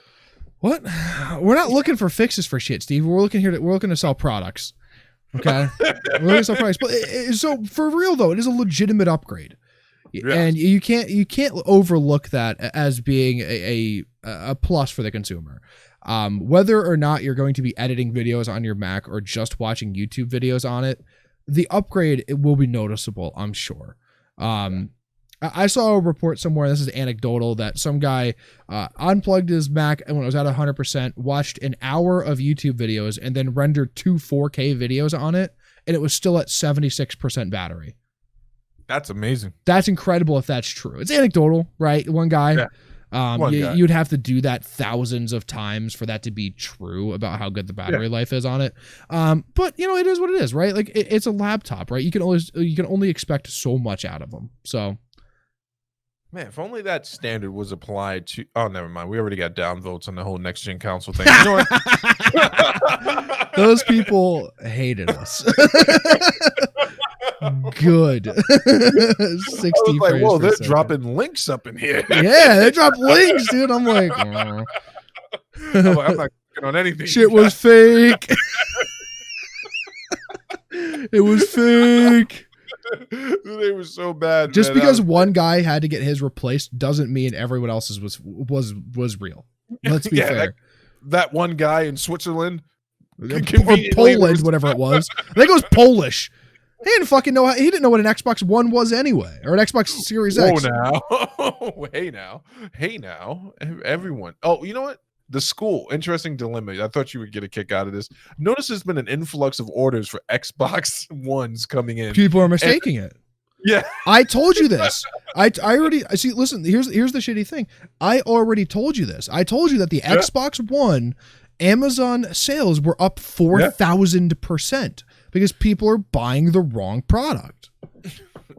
What? We're not looking for fixes for shit, Steve. We're looking to sell products. Okay, we're looking to sell products. But so for real though, it is a legitimate upgrade, and you can't overlook that as being a plus for the consumer. Whether or not you're going to be editing videos on your Mac or just watching YouTube videos on it, the upgrade, it will be noticeable, I'm sure. I saw a report somewhere, this is anecdotal, that some guy unplugged his Mac and when it was at 100%, watched an hour of YouTube videos and then rendered 2 4K videos on it, and it was still at 76% battery. That's amazing. That's incredible if that's true. It's anecdotal, right? One guy. Yeah. You'd have to do that thousands of times for that to be true about how good the battery life is on it. But it is what it is, right? Like it's a laptop, right? You can only expect so much out of them. So, man, if only that standard was applied to. Oh, never mind. We already got downvotes on the whole next gen console thing. You know what? Those people hated us. Good. 60 like, whoa, they're second. dropping links up in here. Yeah, they dropped links, dude. I'm like, I'm not clicking on anything. Shit was fake. It was fake. They were so bad. Just man. because one guy had to get his replaced doesn't mean everyone else's was real. Let's be fair. That one guy in Switzerland or Poland, whatever it was. I think it was Polish. He didn't fucking know. He didn't know what an Xbox One was anyway, or an Xbox Series X. Oh, now. Hey, now. Everyone. Oh, you know what? The school. Interesting dilemma. I thought you would get a kick out of this. Notice there's been an influx of orders for Xbox Ones coming in. People are mistaking it. Yeah. I told you this. I already see. Listen, here's the shitty thing. I already told you this. I told you that the Xbox One Amazon sales were up 4,000%. Because people are buying the wrong product.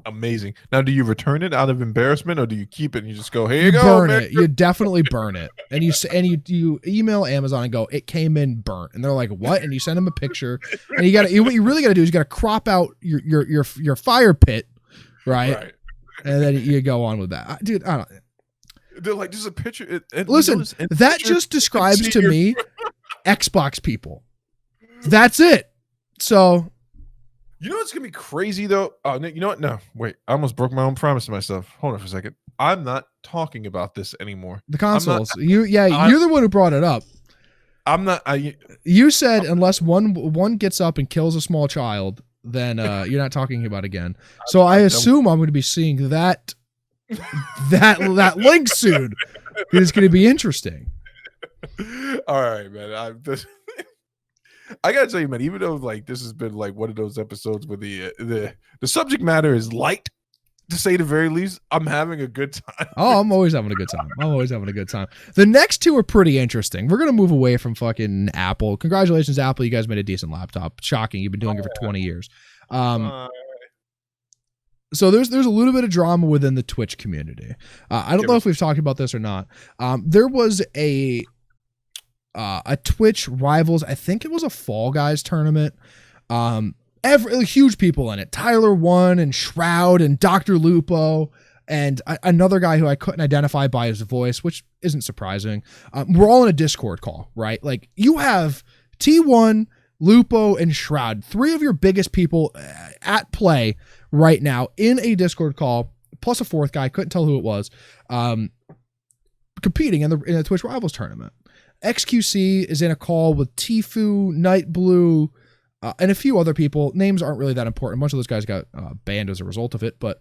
Amazing. Now, do you return it out of embarrassment, or do you keep it and you just go, "Here you go"? Burn it. You definitely burn it, and you email Amazon and go, "It came in burnt," and they're like, "What?" And you send them a picture, and what you really got to do is you got to crop out your fire pit, right? And then you go on with that, dude. I don't. They're like, "There's a picture." Listen, that just describes to me Xbox people. That's it. So, you know what's gonna be crazy though? Oh, you know what? No, wait. I almost broke my own promise to myself. Hold on for a second. I'm not talking about this anymore. The consoles. You're the one who brought it up. I'm not. You said unless one gets up and kills a small child, then you're not talking about it again. So I assume I'm going to be seeing that link soon. It's going to be interesting. All right, man. I gotta tell you, man, even though like this has been like one of those episodes where the subject matter is light, to say the very least, I'm having a good time. Oh, I'm always having a good time. The next two are pretty interesting. We're gonna move away from fucking Apple. Congratulations, Apple. You guys made a decent laptop. Shocking. You've been doing it for 20 years. So there's a little bit of drama within the Twitch community. I don't know if we've talked about this or not. There was a Twitch Rivals, I think it was a Fall Guys tournament. Huge people in it. Tyler One and Shroud and Dr. Lupo and another guy who I couldn't identify by his voice, which isn't surprising. We're all in a Discord call, right? Like you have T1, Lupo, and Shroud, 3 of your biggest people at play right now in a Discord call, plus a 4th guy, couldn't tell who it was, competing in the Twitch Rivals tournament. XQC is in a call with Tifu, Nightblue, and a few other people. Names aren't really that important. A bunch of those guys got banned as a result of it. But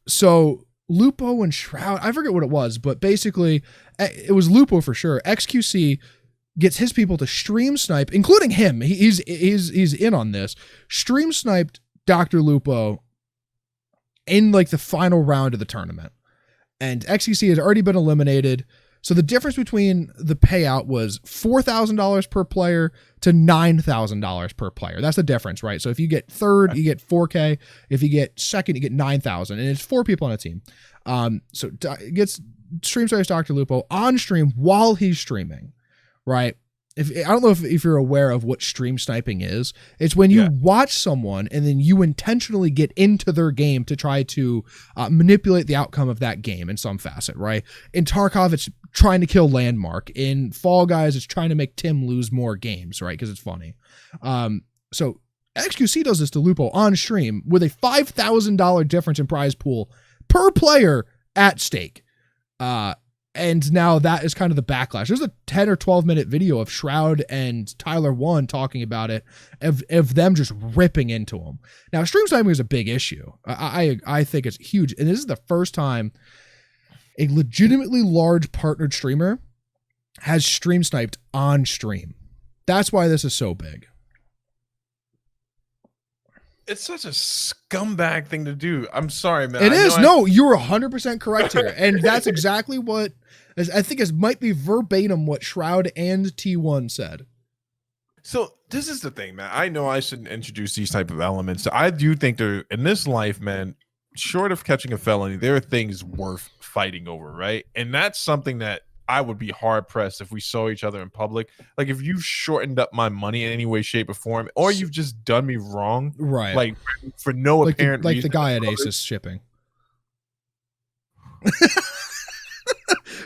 so Lupo and Shroud, I forget what it was, but basically it was Lupo for sure. XQC gets his people to stream snipe, including him. He's in on this. Stream sniped Dr. Lupo in like the final round of the tournament. And XQC has already been eliminated. So the difference between the payout was $4,000 per player to $9,000 per player. That's the difference, right? So if you get third, you get 4K. If you get second, you get 9,000, and it's 4 people on a team. So it gets stream starts Dr. Lupo on stream while he's streaming, right? I don't know if you're aware of what stream sniping is. It's when you watch someone and then you intentionally get into their game to try to manipulate the outcome of that game in some facet, right? In Tarkov, it's trying to kill Landmark. In Fall Guys, it's trying to make Tim lose more games, right? Because it's funny. So XQC does this to Lupo on stream with a $5,000 difference in prize pool per player at stake. And now that is kind of the backlash. There's a 10 or 12 minute video of Shroud and Tyler One talking about it, of them just ripping into him. Now, stream sniping is a big issue. I think it's huge. And this is the first time a legitimately large partnered streamer has stream sniped on stream. That's why this is so big. It's such a scumbag thing to do. I'm sorry, man. It is. No, you're 100% correct here. And that's exactly what, I think it might be verbatim what Shroud and T1 said. So this is the thing, man. I know I shouldn't introduce these type of elements. I do think there, in this life, man, short of catching a felony, there are things worth fighting over, right? And that's something that I would be hard pressed if we saw each other in public. Like if you've shortened up my money in any way, shape, or form, or you've just done me wrong, right? Like for no apparent reason. Like the guy at Asus shipping.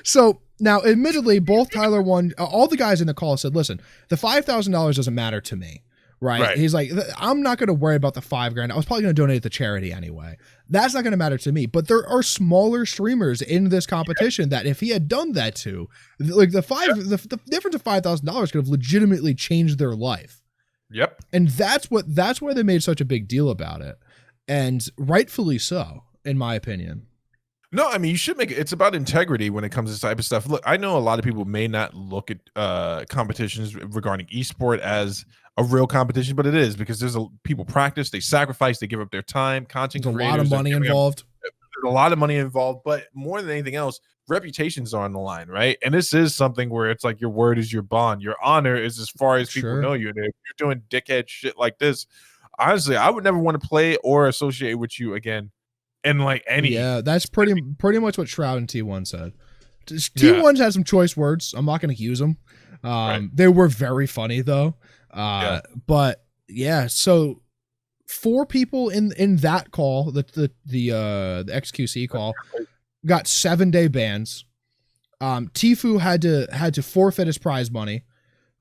So now, admittedly, both Tyler One, all the guys in the call said, "Listen, the $5,000 doesn't matter to me." Right? He's like, I'm not going to worry about the $5,000. I was probably going to donate it to charity anyway. That's not going to matter to me. But there are smaller streamers in this competition that if he had done that to, like the difference of $5,000 could have legitimately changed their life. Yep. And that's why they made such a big deal about it. And rightfully so, in my opinion. No, I mean, you should make it. It's about integrity when it comes to this type of stuff. Look, I know a lot of people may not look at competitions regarding esport as a real competition, but it is, because there's people practice, they sacrifice, they give up their time, content creators. There's a lot of money involved. There's a lot of money involved, but more than anything else, reputations are on the line, right? And this is something where it's like your word is your bond. Your honor is as far as people know you. And if you're doing dickhead shit like this, honestly, I would never want to play or associate with you again. And like any, that's pretty much what Shroud and T1 said. T1's had some choice words. I'm not going to use them. They were very funny though. But yeah, so 4 people in that call, the XQC call, got 7-day bans. Tfue had to forfeit his prize money.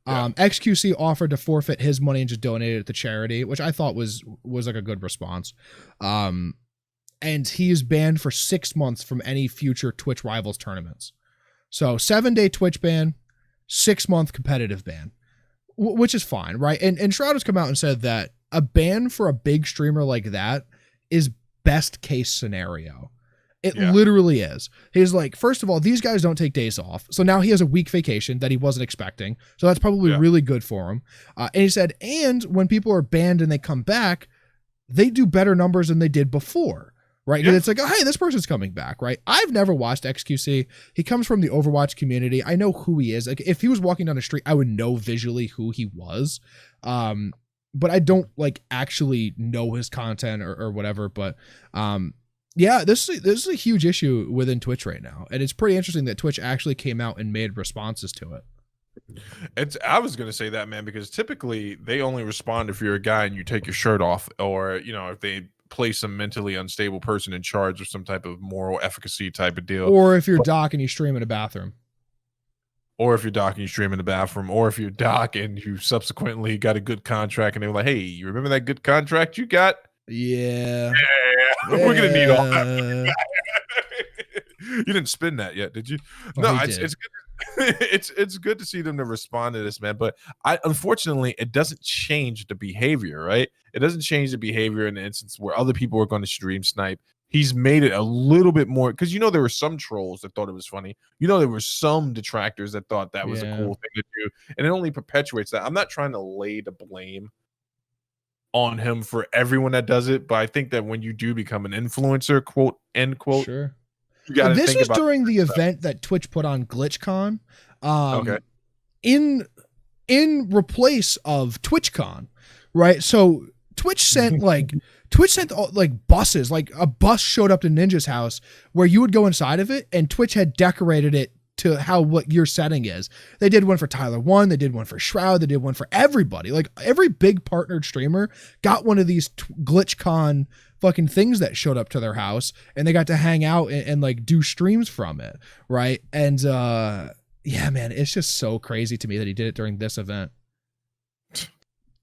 XQC offered to forfeit his money and just donate it to charity, which I thought was like a good response. And he is banned for 6 months from any future Twitch Rivals tournaments. So 7-day Twitch ban, 6-month competitive ban, which is fine, right? And Shroud has come out and said that a ban for a big streamer like that is best case scenario. It literally is. He's like, first of all, these guys don't take days off. So now he has a week vacation that he wasn't expecting. So that's probably really good for him. And he said, and when people are banned and they come back, they do better numbers than they did before. Right. Because it's like, oh, hey, this person's coming back. Right. I've never watched XQC. He comes from the Overwatch community. I know who he is. Like if he was walking down the street, I would know visually who he was. But I don't like actually know his content or whatever. But this is a huge issue within Twitch right now. And it's pretty interesting that Twitch actually came out and made responses to it. I was going to say that, man, because typically they only respond if you're a guy and you take your shirt off, or, if they place a mentally unstable person in charge of some type of moral efficacy type of deal. Or if you're Doc and you stream in a bathroom. Or if you're Doc and you stream in the bathroom. Or if you're Doc and you subsequently got a good contract and they were like, hey, you remember that good contract you got? Yeah. We're going to need all that. You didn't spin that yet, did you? No, it's good. It's good to see them to respond to this, man. But unfortunately, it doesn't change the behavior, right? It doesn't change the behavior in the instance where other people are going to stream snipe. He's made it a little bit more, because there were some trolls that thought it was funny. There were some detractors that thought that was a cool thing to do, and it only perpetuates that. I'm not trying to lay the blame on him for everyone that does it, but I think that when you do become an influencer, quote end quote, sure. This was during the event that Twitch put on GlitchCon. In replace of TwitchCon, right? So Twitch sent buses, like a bus showed up to Ninja's house where you would go inside of it, and Twitch had decorated it to how what your setting is. They did one for Tyler 1, they did one for Shroud, they did one for everybody. Like every big partnered streamer got one of these GlitchCon fucking things that showed up to their house, and they got to hang out and like do streams from it, right? And yeah, man, it's just so crazy to me that he did it during this event.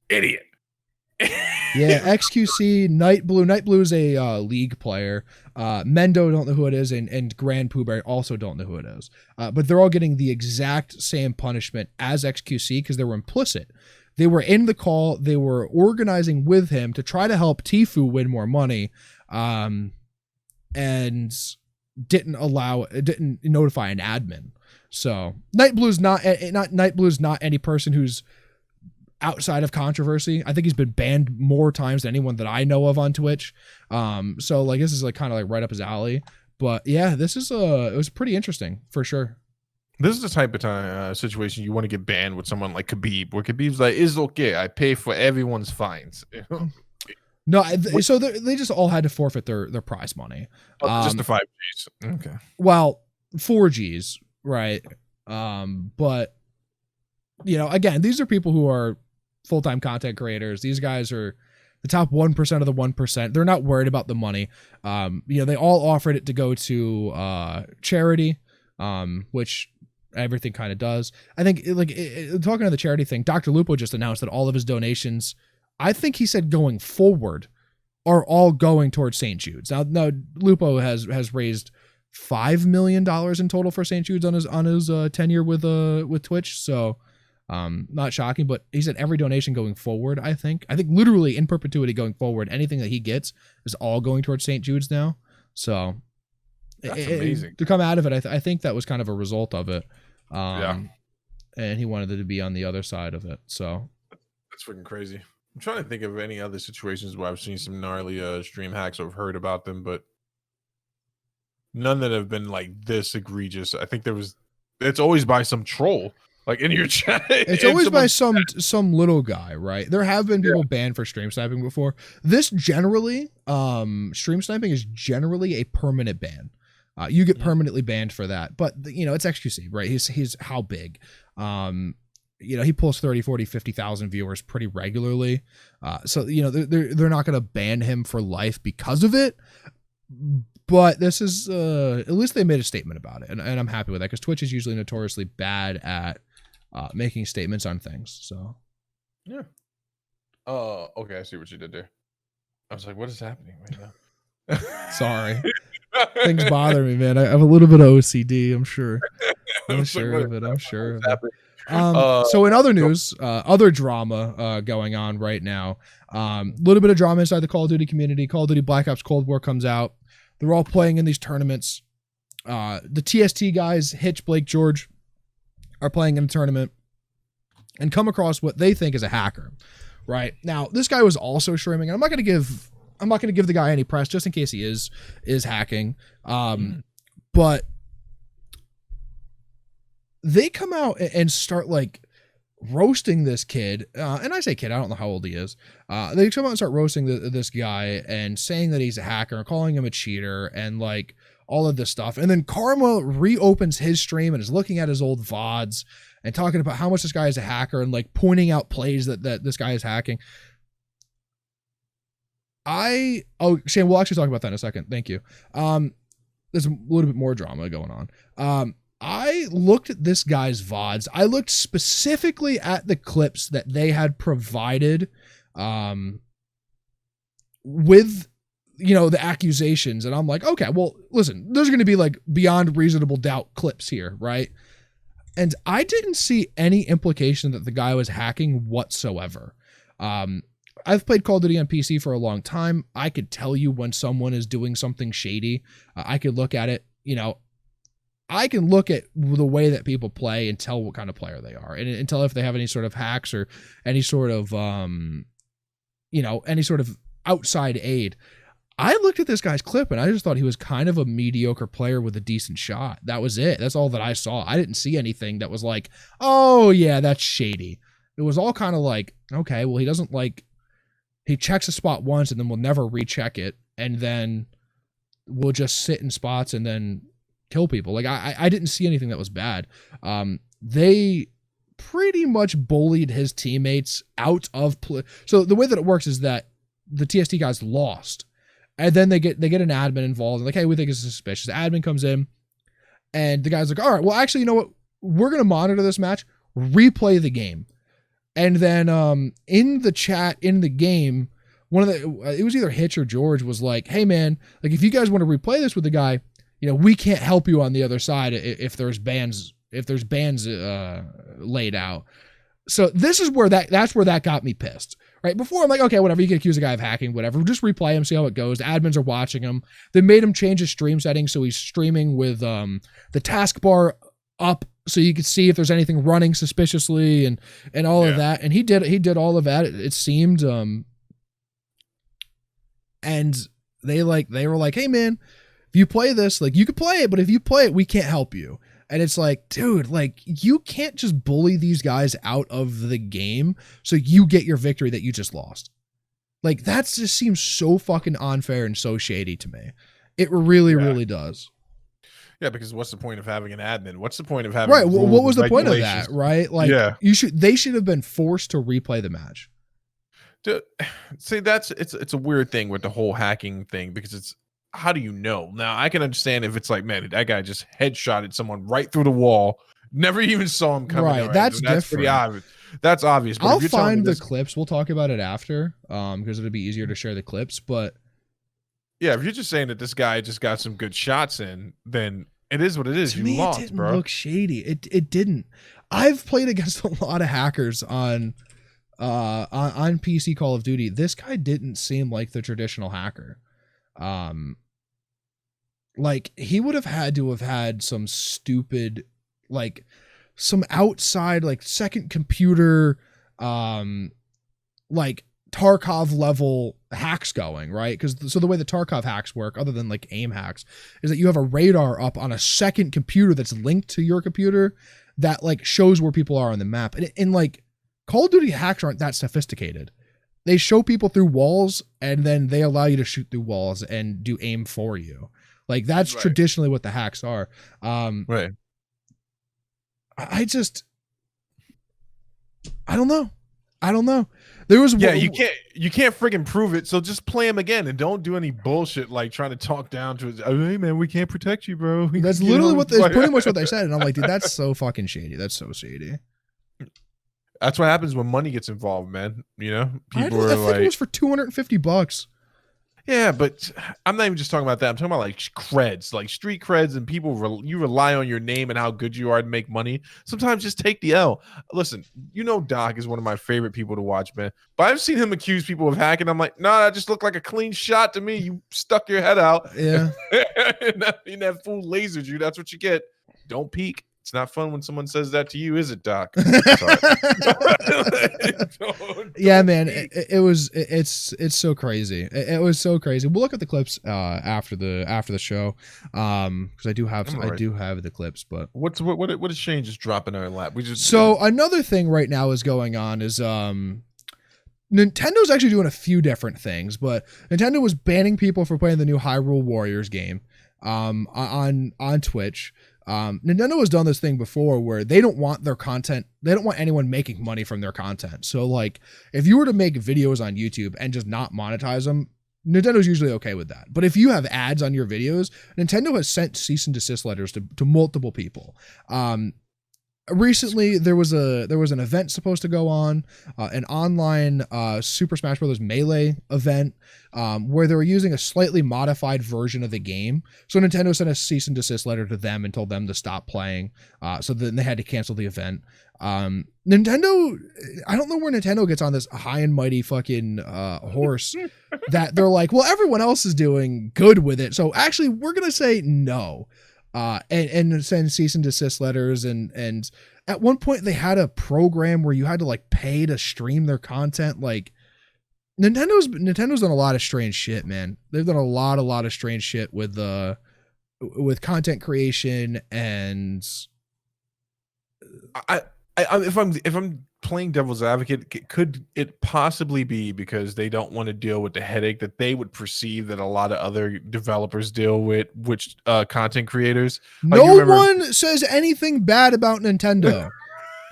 Idiot. Yeah, XQC, Night Blue. Night Blue is a League player. Mendo don't know who it is, and Grand Pooh also don't know who it is. But they're all getting the exact same punishment as XQC because they were implicit. They were in the call. They were organizing with him to try to help Tfue win more money, and didn't notify an admin. So Night Blue's not any person who's outside of controversy. I think he's been banned more times than anyone that I know of on Twitch. So like this is like kind of like right up his alley. But yeah, this is it was pretty interesting for sure. This is the type of situation you want to get banned with someone like Khabib, where Khabib's like, "It's okay, I pay for everyone's fines." No, so they just all had to forfeit their prize money. Just the 5Gs. Okay. Well, 4Gs, right? But you know, again, these are people who are full-time content creators. These guys are the top 1% of the 1%. They're not worried about the money. You know, they all offered it to go to charity, which everything kind of does. I think talking to the charity thing, Dr. Lupo just announced that all of his donations, I think he said going forward, are all going towards St. Jude's. Now Lupo has raised $5 million in total for St. Jude's on his tenure with Twitch. So not shocking, but he said every donation going forward, I think literally in perpetuity going forward, anything that he gets is all going towards St. Jude's now. So that's amazing to come out of it. I think that was kind of a result of it. Yeah. And he wanted it to be on the other side of it. So that's freaking crazy. I'm trying to think of any other situations where I've seen some gnarly stream hacks or have heard about them, but none that have been like this egregious. I think it's always by some troll. Like in your chat, it's always by some little guy, right? There have been people banned for stream sniping before. This generally, stream sniping is generally a permanent ban. You get permanently banned for that, but you know, it's XQC, right? He's how big? You know, he pulls 30, 40, 50,000 viewers pretty regularly. So you know, they're not going to ban him for life because of it. But this is at least they made a statement about it, and I'm happy with that because Twitch is usually notoriously bad at making statements on things. So yeah. Okay, I see what you did there. I was like, what is happening right now? Sorry. Things bother me, man. I have a little bit of OCD, I'm sure. I'm sure of it. So in other news, other drama going on right now. A little bit of drama inside the Call of Duty community. Call of Duty Black Ops Cold War comes out. They're all playing in these tournaments. The TST guys, Hitch, Blake, George, are playing in a tournament and come across what they think is a hacker. Right now, this guy was also streaming, and I'm not going to give the guy any press just in case he is hacking. But they come out and start like roasting this kid. And I say kid, I don't know how old he is. They come out and start roasting this guy and saying that he's a hacker and calling him a cheater and like all of this stuff. And then Karma reopens his stream and is looking at his old VODs and talking about how much this guy is a hacker and like pointing out plays that this guy is hacking. Shane, we'll actually talk about that in a second. Thank you. There's a little bit more drama going on. I looked at this guy's VODs. I looked specifically at the clips that they had provided with, you know, the accusations. And I'm like, okay, well, listen, there's going to be like beyond reasonable doubt clips here, right? And I didn't see any implication that the guy was hacking whatsoever. I've played Call of Duty on PC for a long time. I could tell you when someone is doing something shady. I could look at it, you know, I can look at the way that people play and tell what kind of player they are and tell if they have any sort of hacks or any sort of, you know, any sort of outside aid. I looked at this guy's clip and I just thought he was kind of a mediocre player with a decent shot. That was it. That's all that I saw. I didn't see anything that was like, oh yeah, that's shady. It was all kind of like, okay, well, he checks a spot once and then will never recheck it. And then we'll just sit in spots and then kill people. Like I didn't see anything that was bad. They pretty much bullied his teammates out of play. So the way that it works is that the TST guys lost, and then they get an admin involved. And like, hey, we think it's suspicious. The admin comes in, and the guy's like, all right, well, actually, you know what? We're gonna monitor this match, replay the game, and then in the chat in the game, it was either Hitch or George was like, hey man, like if you guys want to replay this with the guy, you know, we can't help you on the other side if there's bans laid out. So this is where that's where that got me pissed. Right before, I'm like, okay, whatever, you can accuse a guy of hacking, whatever, just replay him, see how it goes. The admins are watching him. They made him change his stream settings, so he's streaming with the taskbar up, so you can see if there's anything running suspiciously and all of that. And he did all of that. It seemed, and they were like, hey man, if you play this, like you could play it, but if you play it, we can't help you. And it's like, dude, like you can't just bully these guys out of the game so you get your victory that you just lost. Like that just seems so fucking unfair and so shady to me. It really, really does. Yeah, because what's the point of having an admin? What's the point of having right? Well, what was the point of that? Right? Like, they should have been forced to replay the match. Dude, see, it's a weird thing with the whole hacking thing because it's, how do you know? Now I can understand if it's like, man, that guy just headshotted someone right through the wall, never even saw him coming. Right, that's pretty obvious. That's obvious. But I'll find the clips. We'll talk about it after, because it'll be easier to share the clips. But yeah, if you're just saying that this guy just got some good shots in, then it is what it is. You lost, it didn't bro. Look shady. It didn't. I've played against a lot of hackers on PC Call of Duty. This guy didn't seem like the traditional hacker. Like he would have had to have had some stupid, like some outside, like second computer, like Tarkov level hacks going, right? Because so the way the Tarkov hacks work, other than like aim hacks, is that you have a radar up on a second computer that's linked to your computer that like shows where people are on the map. And like Call of Duty hacks aren't that sophisticated. They show people through walls and then they allow you to shoot through walls and do aim for you. Like that's traditionally what the hacks are. Right. I don't know. There was you can't friggin' prove it. So just play him again and don't do any bullshit like trying to talk down to it. Oh, hey man, we can't protect you, bro. That's literally pretty much what they said. And I'm like, dude, that's so fucking shady. That's so shady. That's what happens when money gets involved, man. You know, people I think it was for $250. Yeah, but I'm not even just talking about that. I'm talking about like creds, like street creds, and people. You rely on your name and how good you are to make money. Sometimes just take the L. Listen, you know, Doc is one of my favorite people to watch, man. But I've seen him accuse people of hacking. I'm like, nah, that just looked like a clean shot to me. You stuck your head out. Yeah, and that fool lasered you. That's what you get. Don't peek. It's not fun when someone says that to you, is it, Doc? Yeah, man. It's so crazy. It was so crazy. We'll look at the clips after the show, because I do have the clips. But what is Shane just dropping in our lap? Another thing right now is going on is Nintendo's actually doing a few different things, but Nintendo was banning people for playing the new Hyrule Warriors game on Twitch. Nintendo has done this thing before where they don't want their content, they don't want anyone making money from their content. So like if you were to make videos on YouTube and just not monetize them, Nintendo's usually okay with that. But if you have ads on your videos, Nintendo has sent cease and desist letters to multiple people. Recently there was an event supposed to go on, an online Super Smash Bros. Melee event, where they were using a slightly modified version of the game. So Nintendo sent a cease and desist letter to them and told them to stop playing. So then they had to cancel the event. Nintendo, I don't know where Nintendo gets on this high and mighty fucking horse that they're like, well, everyone else is doing good with it, so actually we're gonna say no. And send cease and desist letters, and at one point they had a program where you had to like pay to stream their content. Like Nintendo's done a lot of strange shit, man. They've done a lot of strange shit with content creation, and if I'm playing devil's advocate, could it possibly be because they don't want to deal with the headache that they would perceive that a lot of other developers deal with, which content creators? Like, No one says anything bad about Nintendo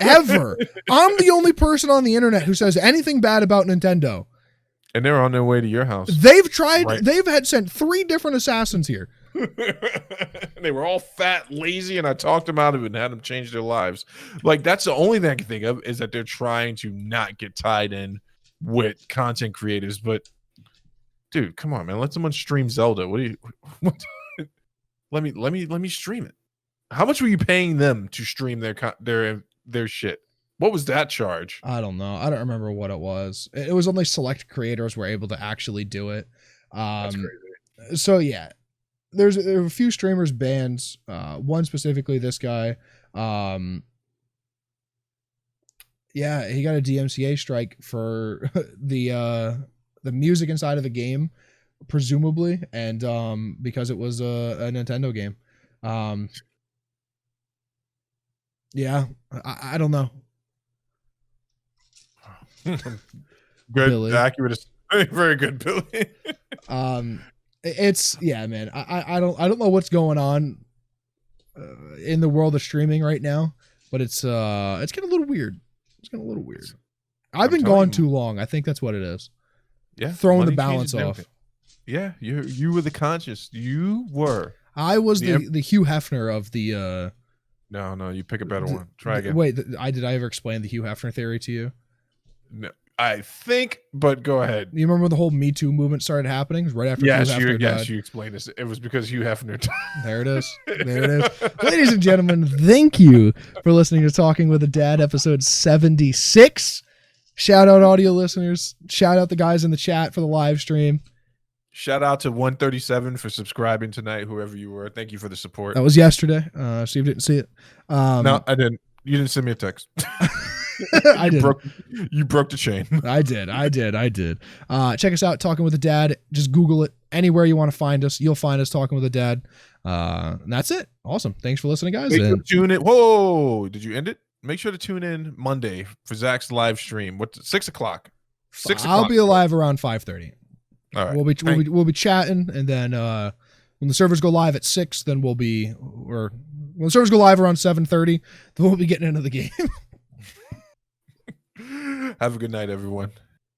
ever. I'm the only person on the internet who says anything bad about Nintendo. And they're on their way to your house. They've tried. Right. They've had sent 3 different assassins here. They were all fat, lazy, and I talked them out of it and had them change their lives. Like, that's the only thing I can think of, is that they're trying to not get tied in with content creators. But dude, come on, man, let someone stream Zelda. What? let me stream it. How much were you paying them to stream their shit? What was that charge? I don't know. I don't remember what it was. It was only select creators were able to actually do it. That's crazy. So yeah, there are a few streamers bans. One specifically, this guy. Yeah, he got a DMCA strike for the music inside of the game, presumably, and because it was a Nintendo game. Yeah, I don't know. Good, Billy. accurate, very good, Billy. It's man. I don't know what's going on in the world of streaming right now, but it's getting a little weird. It's getting a little weird. I've been gone too long. I think that's what it is. Yeah, throwing the balance off. Yeah, you were the conscious. You were. I was the Hugh Hefner of the. No, you pick a better one. Try again. Wait, did I ever explain the Hugh Hefner theory to you? No, I think, but go ahead. You remember when the whole Me Too movement started happening? It was right after Hugh Hefner died. Yes, you explained this. It was because Hugh Hefner died. There it is. There it is. Ladies and gentlemen, thank you for listening to Talking with a Dad, episode 76. Shout out audio listeners. Shout out the guys in the chat for the live stream. Shout out to 137 for subscribing tonight, whoever you were. Thank you for the support. That was yesterday. Steve didn't see it. No, I didn't. You didn't send me a text. You broke the chain. I did. Check us out, Talking with a Dad. Just Google it. Anywhere you want to find us, you'll find us, Talking with a Dad. And that's it. Awesome. Thanks for listening, guys. Make sure to tune in. Whoa, did you end it? Make sure to tune in Monday for Zach's live stream. What's 6 o'clock? 6 o'clock. I'll be alive around 5:30. All right. We'll be chatting, and then when the servers go live at 6, then when the servers go live around 7:30, then we'll be getting into the game. Have a good night, everyone.